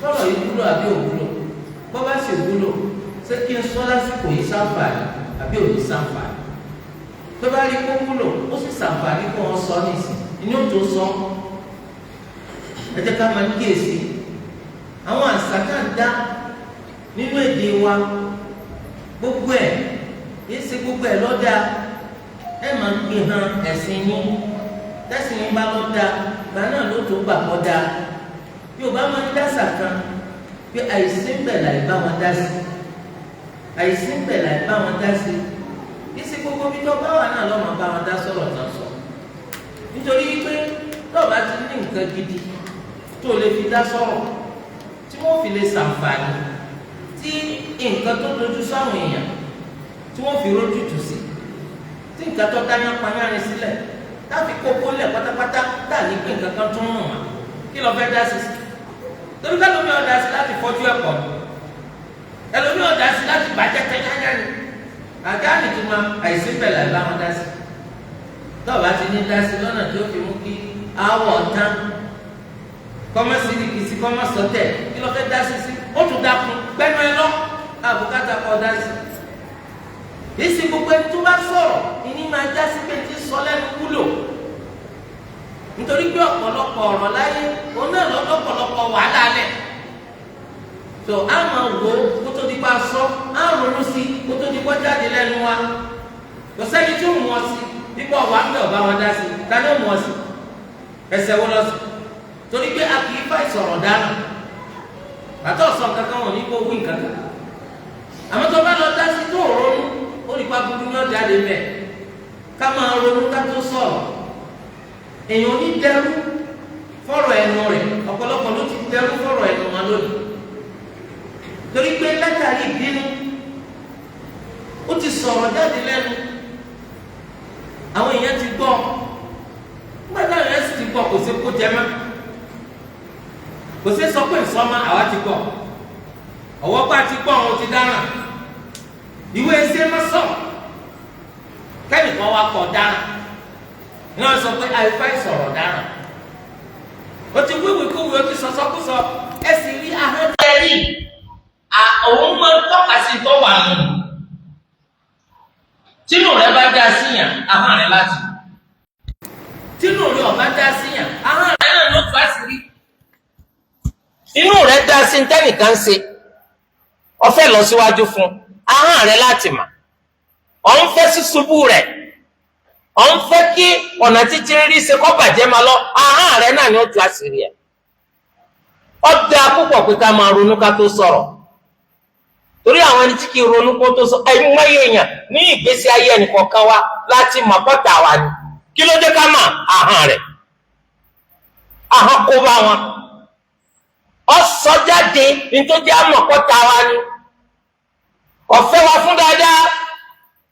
sọ̀rọ̀ yìí wúlò àbí òwúlò bọ́ bá sì wúlò ṣé kí n sọ lásìkò yìí ṣàǹfààní àbí òní ṣàǹfààní tó bá rí kó wúlò ó sì ṣàǹfààní kó wọn sọ nísìn ní ó tó sọ ẹ jẹ́ ká máa kíyèsí àwọn àṣà tá à ń dá nínú èdè wa gbogbo ẹ̀ yìí ṣe gbogbo ẹ̀ lọ́dà ẹ máa ń gbé hàn ẹ̀sìn yín tẹ̀sìn yín bá lọ́dà gbà náà ló tó gbà kọ́ da Yorùbá máa ń dásà kan pé àìsí ń bẹ̀ láì bá wọn dá sí àìsí ń bẹ̀ láì bá wọn dá sí yìí ṣe gbogbo bí tó bá wà náà lọ́mọ bá wọn dá sọ̀rọ̀ náà sọ nítorí pé lọ́ọ̀bá ti ní nǹkan gidi tó lè fi dá sọ̀rọ̀ tí wọ́n fi lè ṣàǹfààní tí nǹkan tó dojú sáwọn èèyàn tí wọ́n fi rójú tù sí tí nǹkan tó dáná panyárin sílẹ̀ táfi kókó lẹ̀ pátápátá dà ní pé nǹkan kan tó ń rùn wá kí lọ fẹ́ dá sí torí ká lómi ọ̀dà sí láti fọ́jú ẹ̀kọ́ ẹlòmí ọ̀dà sí láti bàjẹ́ tẹ́yáyá ni àgá nìtúmọ̀ àìsí bẹ̀rẹ̀ àgbà wọn dá sí tọ́ọ̀bá ti ní dá sí lọ́nà tí ó fi mú kí àwọ̀ tán kọ́mọ́sí ní kìsì kọ́mọ́sọ̀tẹ̀ kí lọ fẹ́ dá sí ó tún dákun gbẹ́nu ẹ lọ àbùkátà kọ́ dá sí èsì gbogbo ẹni tó bá sọ̀rọ̀ ìní máa já sí pé ti sọ lẹ́nu wúlò nítorí pé ọ̀pọ̀lọpọ̀ ọ̀rọ̀ láyé òun náà lọ́pọ̀lọpọ̀ wàhálà lẹ̀ tó a máa wò ó kó tó di pa sọ á ronú sí kó tó di pa jáde lẹ́nu wa kò sẹ́ni tí ó mú ọ sí nípa ọ̀wá ń bẹ̀ ọ̀bá wọn dá sí ta ni ó mú ọ sí ẹsẹ̀ wo lọ sí torí pé a kì í fà ìsọ̀rọ̀ dáná bàtọ̀ sọ kankan wọn ní kó wí kankan àmọ́ tó bá lọ dá sí tó ronú ó ní pa gbogbo ní ọjà lè bẹ̀ ká máa ronú ká tó sọ̀rọ̀ èèyàn ní dẹrú fọ̀rọ̀ ẹnu rẹ̀ ọ̀pọ̀lọpọ̀ ló ti dẹrú fọ̀rọ̀ ẹnu wọn lónìí torí pé látàrí ìbínú ó ti sọ̀rọ̀ jáde lẹ́nu àwọn èèyàn ti gbọ́ nígbà táwọn èèyàn sì ti gbọ́ kò sí kó jẹ mọ́ kò sí sọ pé ìsọmọ àwa ti gbọ́ ọwọ́ bá ti gbọ́ àwọn ti dáná ìwé ẹsẹ̀ má sọ kẹ́nìkan wá kọ̀ dáná náà sọ pé àìfá ìsọ̀rọ̀ dáná o ti wíwì kúwì o ti sọsọkúsọ ẹ sì rí ahọ́n tẹ́rì òun máa ń tọ́ka sí tó wà nù tínú rẹ bá dá síyàn ahọ́n rẹ láti tínú rẹ ò bá dá síyàn ahọ́n rẹ náà ló tó àṣírí inú rẹ dá sí tẹ́nìkan ṣe ọfẹ́ lọ síwájú fún ahọ́n rẹ láti mà ọ̀n fẹ́ sí ṣubú rẹ̀ ọ̀n fẹ́ kí ọ̀nà títí rí ṣe kọ́ bàjẹ́ máa lọ ahọ́n rẹ náà ni ó tú àṣírí ẹ̀ ó dáa púpọ̀ pé ká máa ronú ká tó sọ̀rọ̀ torí àwọn ẹni tí kì í ronú kó tó sọ ẹ̀yìn wáyé èèyàn ní ìgbésí ayé ẹnìkọ̀ọ̀kan wa láti mọ̀ pọ́tà wa ni kí ló dé ká mà ahọ́n rẹ̀ ahọ́n kó bá wọn ọ sọ jáde nítorí àmọ̀ pọ́tà wa ni ọ̀fẹ́ wa fún dáadáa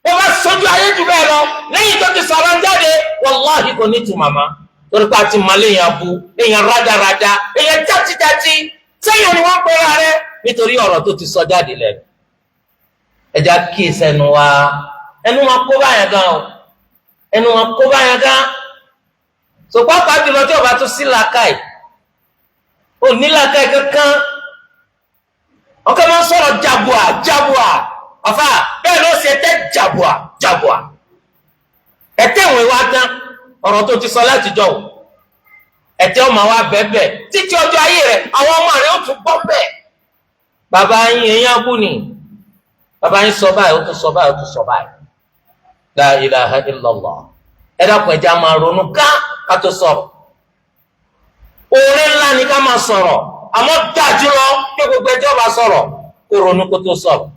wọ́n bá sọ́jú ayé jù bẹ́ẹ̀ lọ lẹ́yìn tó ti sọ̀rọ̀ jáde wàláhì kò ní tu màmá torí pé a ti mọ̀ léèyàn bu èèyàn rádaràda èèyàn játijáti sẹ́yìn ni wọ́n pera rẹ nítorí ọ̀rọ̀ tó ti sọ jáde lẹ́nu ẹja kí ìsẹ́nu wa ẹnu wọn kó báyẹn gan o ẹnu wọn kó báyẹn gan sọpá pàdé lọ tí ọba tó sí làákàyè ò ní làákàyè kankan ọkọ máa ń sọ̀rọ̀ jabua ọ̀fà bẹ́ẹ̀ ló ṣe tẹ́ jabua ẹ̀tẹ́ ìwọ̀n ìwà tán ọ̀rọ̀ tó ti sọ láti jọ wò ẹ̀tẹ́ ọmọ wa bẹ́ẹ̀ títí ọjọ́ ayé rẹ̀ àwọn ọmọ rẹ̀ ó tún gbọ́ bẹ́ẹ̀ bàbá yín èèyàn kú ni bàbá yín sọ báyìí ó tún sọ báyìí ó tún sọ báyìí la ilaha illallah ẹ dákun ẹja máa ronú ká tó sọ̀rọ̀ oore ńlá ni ká máa sọ̀rọ̀ àmọ́ dájú lọ pé gbogbo ẹjọ́ bá sọ̀rọ̀ kó ronú kó tó sọ̀rọ̀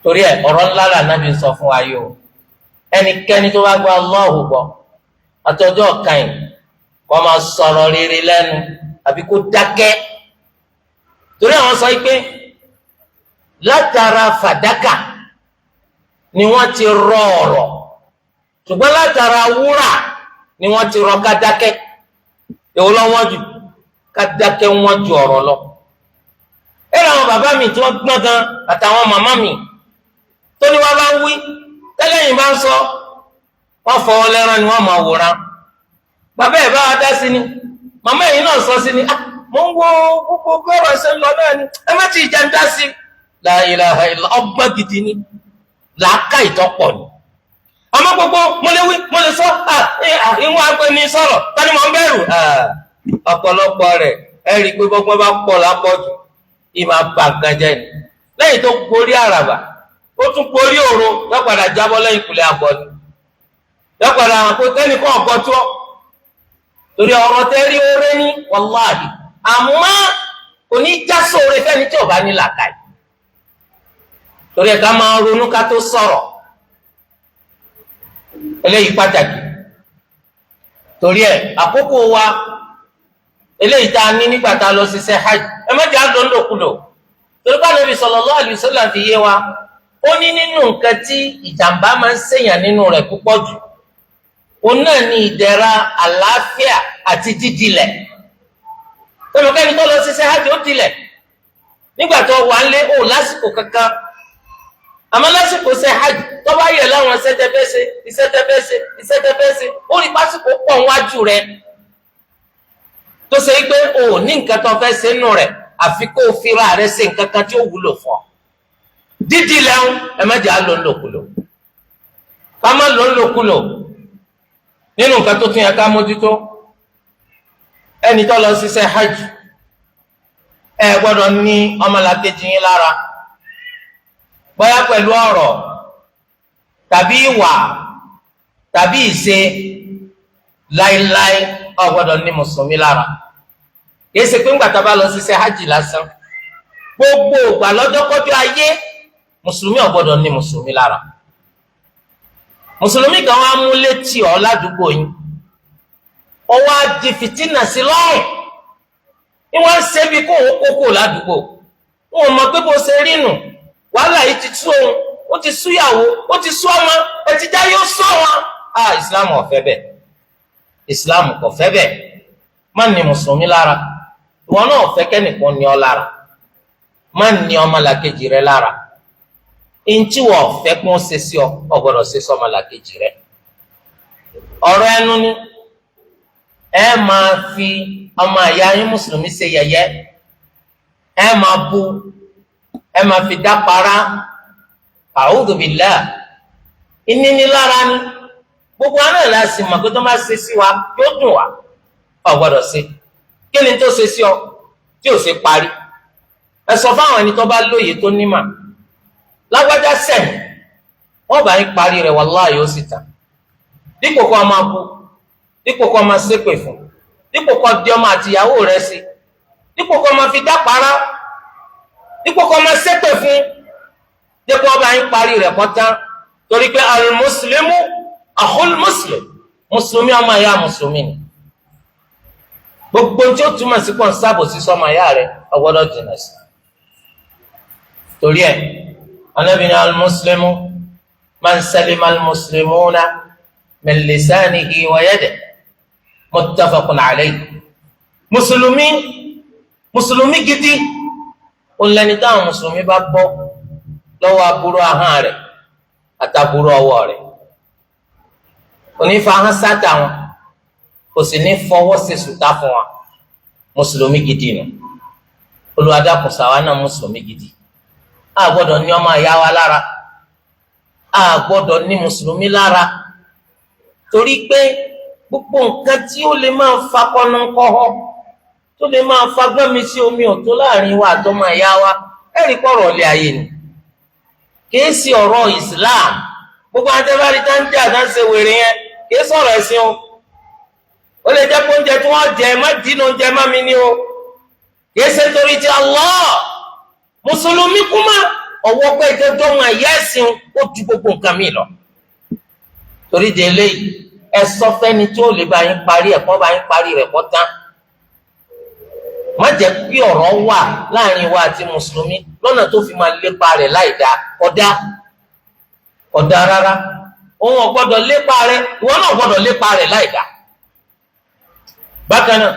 torí ẹ ọ̀rọ̀ ńlá là Nábì sọ fún wa yìí o ẹnikẹ́ni tó bá gba Allahu gbọ́ àtọjọ́ kàn kó máa sọ̀rọ̀ rere lẹ́nu àbí kó dákẹ́ torí àwọn sọ pé látara fàdákà ni wọ́n ti rọ ọ̀rọ̀ ṣùgbọ́n látara wúrà ni wọ́n ti rọ ká dákẹ́ èwo lọ́wọ́ jù ká dákẹ́ wọ́n ju ọ̀rọ̀ lọ ẹ̀rọ àwọn bàbá mi tí wọ́n gbọ́n gan àtàwọn màmá mi tó ní wọ́n bá ń wí tẹ́lẹ̀yìn bá ń sọ wọ́n fọwọ́ lẹ́rán ni wọ́n máa wòran bàbá ẹ̀ bá wa dá sí ni màmá ẹ̀yìn náà sọ sí ni mo ń wo gbogbo gbọ́rọ̀ ẹsẹ̀ lọ náà ni ẹ má ti ìjà ń dá sí la ilaha illa ọgbọ́n gidi ni làákà ìtọ́pọ̀ ni àmọ́ gbogbo mo lè wí mo lè sọ ìwọ̀n agbẹ́ ni sọ̀rọ̀ tani mo ń bẹ̀rù ọ̀pọ̀lọpọ̀ rẹ̀ ẹ rí i pé gbogbo bá pọ̀ lápọ̀jù ìmọ̀ àbàgànjẹ́ ni lẹ́yìn tó gorí àràbà ó tún gorí òro lọ́padà jábọ́ lẹ́yìn ìpìlẹ̀ àbọ̀ ni lọ́padà àwọn kò tẹ́nìkan ọ̀gbọ́n tó torí ọ̀rọ̀ tẹ́rí oore ní wàláhì àmọ́ kò ní já sóore fẹ́ni tí ò bá ní làákàyè torí ẹ̀ ká máa ronú ká tó sọ̀rọ̀ eléyìí pàtàkì torí ẹ̀ àkókò wa eléyìí tá a ní nígbà tá a lọ ṣiṣẹ́ hajj ẹ má jẹ́ àdóńdòkulò torí pé Ànábì sallallahu alaihi wasallam fi yé wa ó ní nínú nǹkan tí ìjàmbá máa ń ṣèyàn nínú rẹ̀ púpọ̀ jù òun náà ní ìdẹ̀ra àlàáfíà àti dídilẹ̀ ẹnìkẹ́ni tó lọ ṣiṣẹ́ hajj ó tilẹ̀ nígbà tó wà ń lé ó lásìkò kankan àmọ́ lásìkò ṣe hajj tó bá yẹ láwọn iṣẹ́ ó rí pásìkò pọ̀ wájú rẹ̀ tó ṣe pé o ò ní nǹkan tó fẹ́ ṣe nù rẹ̀ àfi kó o fira rẹ̀ ṣe nǹkan kan tí ó wúlò fún ọ dídì lẹ́hún ẹ má jẹ́ à lò ń lòkulò ká má lò ń lòkulò nínú nǹkan tó tún yẹ ká mójútó ẹni tó lọ ṣiṣẹ́ hajj ẹ gbọ́dọ̀ ní ọmọlàkejì yín lára bóyá pẹ̀lú ọ̀rọ̀ tàbí ìwà tàbí ìṣe láíláí ò gbọ́dọ̀ ní mùsùlùmí lára kìí ṣe pé ńgbà tá a bá lọ ṣiṣẹ́ hajj lásán gbogbo ìgbà lọ́jọ́kọ́jọ́ ayé mùsùlùmí ò gbọ́dọ̀ ní mùsùlùmí lára mùsùlùmí kan wá mú létí ọ ládùúgbò yín ó wá di fìtínà sí lọ́rùn ni wọ́n ń ṣe bí kó òun kókó ládùúgbò wọn ò mọ̀ pé bó ṣe rí nù wàhálà yìí ti tú òun ó ti súyàwó ó ti sú ọmọ ẹtìjà yóò sọ wọn. Islam ò fẹ́ bẹ́ẹ̀ Islam kò fẹ́ bẹ́ẹ̀ má ní mùsùlùmí lára ìwọ náà ò fẹ́ kẹ́nìkan ní ọ lára má ní ọmọlàkejì rẹ lára ntí wọ́n fẹ́ kí wọ́n ṣe sí ọ ò gbọ́dọ̀ ṣe sọ́mọlàkejì rẹ. ọ̀rọ̀ ẹnu ni ẹ máa fi ọmọ àyà yín mùsùlùmí ṣe yẹ̀yẹ́ ẹ máa bú ẹ máa fi dápara a'udhu billah ìnínilára ni gbogbo wa náà la sì mọ̀ pé tó máa ṣe sí wa yóò dùn wá ò gbọ́dọ̀ ṣe kí ni tó ṣe sí ọ tí ò ṣe parí ẹ sọ fáwọn ẹni tó bá lóye tó nímà lágbájá sẹ́yìn wọ́n bá yín parí rẹ̀ wàláhì yóò sì tà dípò kó máa bú dípò kó máa ṣépè fún dípò kó di ọmọ àtìyàwó rẹ̀ sí dípò kó máa fi dápara dípò kó máa ṣépè fún dípò ọba yín parí rẹ̀ kọ́tán torí pé al-muslimu akhul muslim mùsùlùmí ọmọ ìyá mùsùlùmí ni gbogbo tí ó túmọ̀ sí pọ̀ ń sábò sí sọmọ ìyá rẹ̀ ọgbọ́dọ̀ jìnà sí torí ẹ̀ Ànábì ní al-muslimu man salima al-muslimuna min lisanihi wa yadihi muttafaqun alayhi mùsùlùmí gidi ó lẹni táwọn mùsùlùmí bá gbọ́ lọ́wọ́ aburú ahọ́n rẹ̀ àtàbúrú ọwọ́ rẹ̀ onífàhán sátà wọn kò sì ní fọwọ́ sí sùtá fún wa mùsùlùmí gidi nù olùwàdàkùnsàwá náà mùsùlùmí gidi a gbọ́dọ̀ ní ọmọ ìyá wa lára a gbọ́dọ̀ ní mùsùlùmí lára torí pé gbogbo nǹkan tí ó lè máa fa kọ́nùkọ́họ́ tó lè máa fa gbọ́nmi sí omi ọ̀tó láàrin wa àtọmọ ìyá wa ẹ̀rí pọ̀rọ̀ ọ̀lẹ́ ayé ni kìí sí ọ̀rọ̀ Islam gbogbo àtẹ́bárí tá ń jẹ́ àdánsẹ wèrè yẹn kìí sọ̀rọ̀ ẹ̀sìn o ó lè jẹ́ pé oúnjẹ tí wọ́n jẹ má dínú oúnjẹ má mi ní o kìí ṣe torí ti Allah mùsùlùmí kúmá ọwọ́ pé ìjọjọ́ wọn ẹ̀yà ẹ̀sìn ó ju gbogbo nǹkan mi lọ torí de eléyìí ẹ sọ fẹ́ni tí ó lè bá yín parí ẹ̀kọ́ bá yín parí rẹ̀ kọ́ tán má jẹ́ pé ọ̀rọ̀ wà láàrin wa àti mùsùlùmí lọ́nà tó fi máa lépa rẹ̀ láìdá ọ̀dá rárá òun ò gbọ́dọ̀ lépa rẹ̀ ìwọ náà gbọ́dọ̀ lépa rẹ̀ láìdá. bákan náà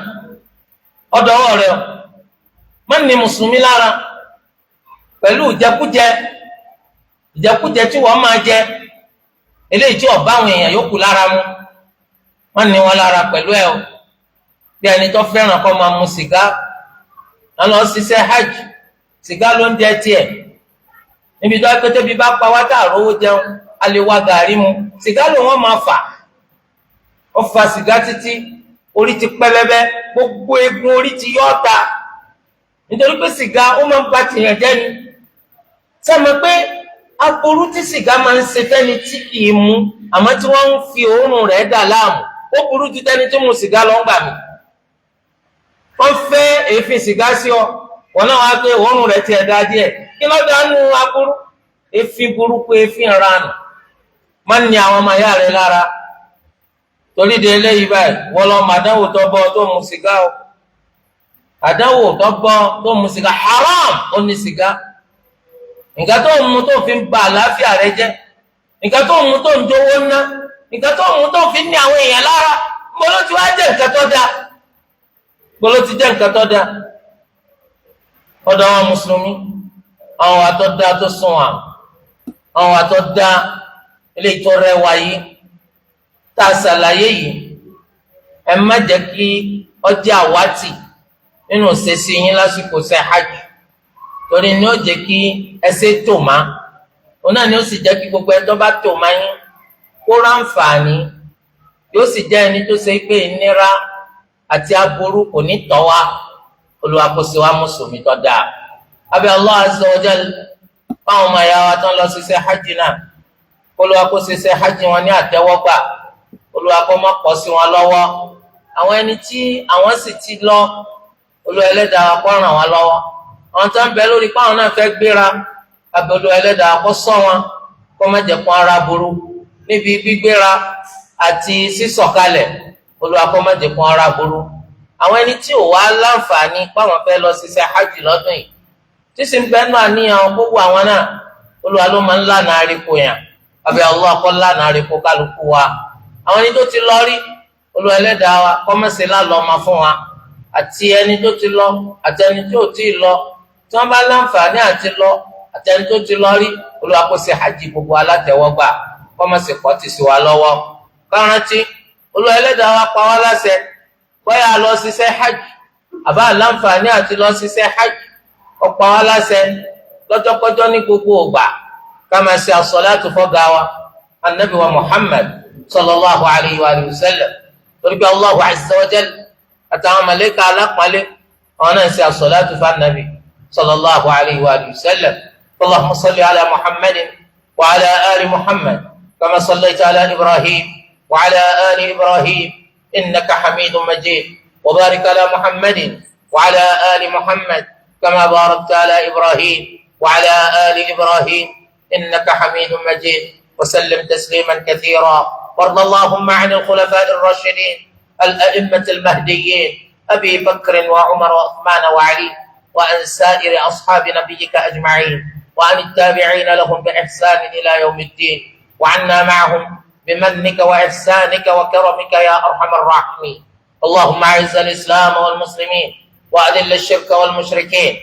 ọ̀dọ̀ ọwọ́ rẹ̀ má ní mùsùlùmí lára pẹ̀lú ìjẹkújẹ tí wọ́n máa jẹ eléyìí tí ó bá àwọn èèyàn yòókù lára mu má ní wọn lára pẹ̀lú ẹ̀ o bí ẹni tó fẹ́ràn kó máa mu sìgá lọ́nà ṣiṣẹ́ hajj sìgá ló ń jẹ tiẹ̀ níbi tó pété bí bá pa wá tá àrówó jẹun a lè wá gàrí mu sìgá ló wọ́n máa fà ó fa sìgá títí orí ti pẹlẹbẹ gbogbo eegun orí ti yọ ọ́ta nítorí pé sìgá ó máa ń ba tìyàn jẹ́ ni sẹ́mi pé aburú tí sìgá máa ń ṣe fẹ́ni tí kì í mu àmọ́ tí wọ́n ń fi òórùn rẹ̀ dà láàmú ó burú ju tẹ́ni tí mu sìgá lọ ń gbà mí wọ́n fẹ́ èéfín sìgá sí ọ wọn náà wá pé òórùn rẹ̀ ti ẹ̀dá díẹ̀ kí ló dánú aburú èéfín burúkú èéfín ranù má ní àwọn ọmọ ìyá rẹ̀ lára torí de eléyìí báyìí wọ́n lọ mọ àdánwò tó bọ́ tó mu sìgá o àdánwò tó bọ́ tó mu sìgá haram ó ní sìgá nǹkan tó ń mu tó fi ń ba àlàáfíà rẹ̀ jẹ́ nǹkan tó ń mu tó ń jówó ná nǹkan tó ń mu tó fi ń ní àwọn èèyàn lára mo ló ti wá jẹ́ nǹkan tó dáa gbọ́dọ̀ ti jẹ́ nǹkan tó dáa ọ̀dọ̀ àwọn mùsùlùmí àwọn wa tó dáa tó sùn wà àwọn wa tó dáa ilé ìtọ́ rẹwà yìí tá a ṣàlàyé yìí ẹ má jẹ́ kí ọjà àwátì nínú ṣèṣì yín lásìkò ṣe hajj torí ni ó jẹ́ kí ẹsẹ̀ tó má òun náà ni ó sì jẹ́ kí gbogbo ẹ tó bá tó má yín kó ráǹfààní yóò sì jẹ́ ẹni tó ṣe pé ìnira àti aburú kò ní tọ́ wa Olúwa kó ṣe wá mùsùlùmí tó dáa abẹ́ Allah azza wa jal fáwọn ọmọ ẹ̀yà wa tán lọ ṣiṣẹ́ hajj náà Olúwa kó ṣiṣẹ́ hajj wọn ní àtẹ́wọ́gbà Olúwa kó má kọ̀ sí wọn lọ́wọ́ àwọn ẹni tí àwọn sì ti lọ Olúwa ẹlẹ́dàá kó ràn wọ́n lọ́wọ́ àwọn tó ń bẹ lórí pé àwọn náà fẹ́ gbéra abẹ́ Olúwa ẹlẹ́dàá kó ṣọ́ wọn kó má jẹ́ kó ara burú níbi gbígbéra àti sísọ̀kalẹ̀ Olúwa kó má jẹ́ kó ara burú àwọn ẹni tí ò wá láǹfààní páwọn fẹ́ lọ ṣiṣẹ́ hajj lọ́dún yìí tí sì ń bẹ náà níyàn gbogbo àwọn náà Olúwa ló máa ń lànà àríkò yàn abẹ́ Allah kó lànà àríkò kálukú wa àwọn ẹni tó ti lọ rí Olúwa ẹlẹ́dàá wa kó má ṣe lálọ́ ọmọ fún wa àti ẹni tó ti lọ àti ẹni tó ti lọ tí wọ́n bá láǹfààní àti lọ àti ẹni tó ti lọ rí Olúwa kó ṣe hajj gbogbo alátẹ̀wọ́gbà kó má ṣe kọ́ tì sí wa lọ́wọ́ kárántí Olúwa ẹlẹ́dàá wa pa wá láṣẹ bóyá lọ ṣiṣẹ́ hajj àbá láǹfààní àti lọ ṣiṣẹ́ hajj ó pa wá láṣẹ lọ́jọ́kọ́jọ́ ní gbogbo ògbà ká máa ṣe àsọ̀látù fọ́gá wa annabi wa Muhammad sallallahu alayhi wa sallam torí pé Allahu azza wa jal àtàwọn màlàíkà alápàálẹ̀ àwọn náà ṣe àsọ̀látù fún annabi sallallahu alayhi wa sallam Allahumma salli ala Muhammadin wa ala ali Muhammad kama sallaita ala Ibrahim wa ala ali Ibrahim innaka Hamidum Majid wa barik ala Muhammadin wa ala ali Muhammad كما باركت على إبراهيم وعلى آل إبراهيم إنك حميد مجيد وسلم تسليما كثيرا وارض اللهم عن الخلفاء الراشدين الأئمة المهديين أبي بكر وعمر وعثمان وعلي وعن سائر أصحاب نبيك أجمعين وعن التابعين لهم بإحسان إلى يوم الدين وعنا معهم بمنك وإحسانك وكرمك يا أرحم الراحمين اللهم أعز الإسلام والمسلمين وأذل الشرك والمشركين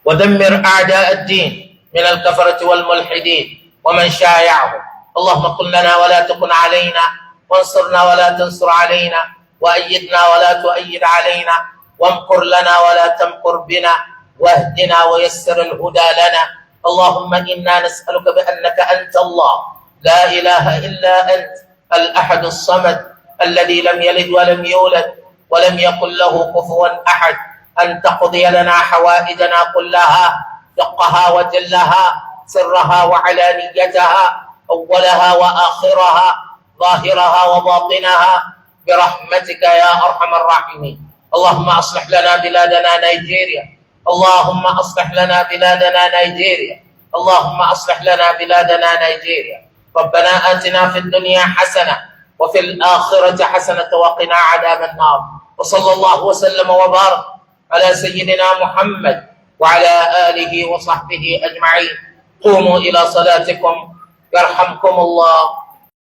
ودمر أعداء الدين من الكفرة والملحدين ومن شايعهم اللهم قل لنا ولا تكن علينا وانصرنا ولا تنصر علينا وأيدنا ولا تؤيد علينا وامكر لنا ولا تمكر بنا واهدنا ويسر الهدى لنا اللهم إنا نسألك بأنك أنت الله لا إله إلا أنت الأحد الصمد الذي لم يلد ولم يولد ولم يكن له كفوا أحد أن تقضي لنا حوائجنا كلها دقها وجلها سرها وعلانيتها أولها وآخرها ظاهرها وباطنها برحمتك يا أرحم الراحمين اللهم أصلح لنا بلادنا نيجيريا اللهم أصلح لنا بلادنا نيجيريا اللهم أصلح لنا بلادنا نيجيريا ربنا آتنا في الدنيا حسنة وفي الآخرة حسنة وقنا عذاب النار وصلى الله وسلم وبارك على سيدنا محمد وعلى آله وصحبه أجمعين قوموا إلى صلاتكم يرحمكم الله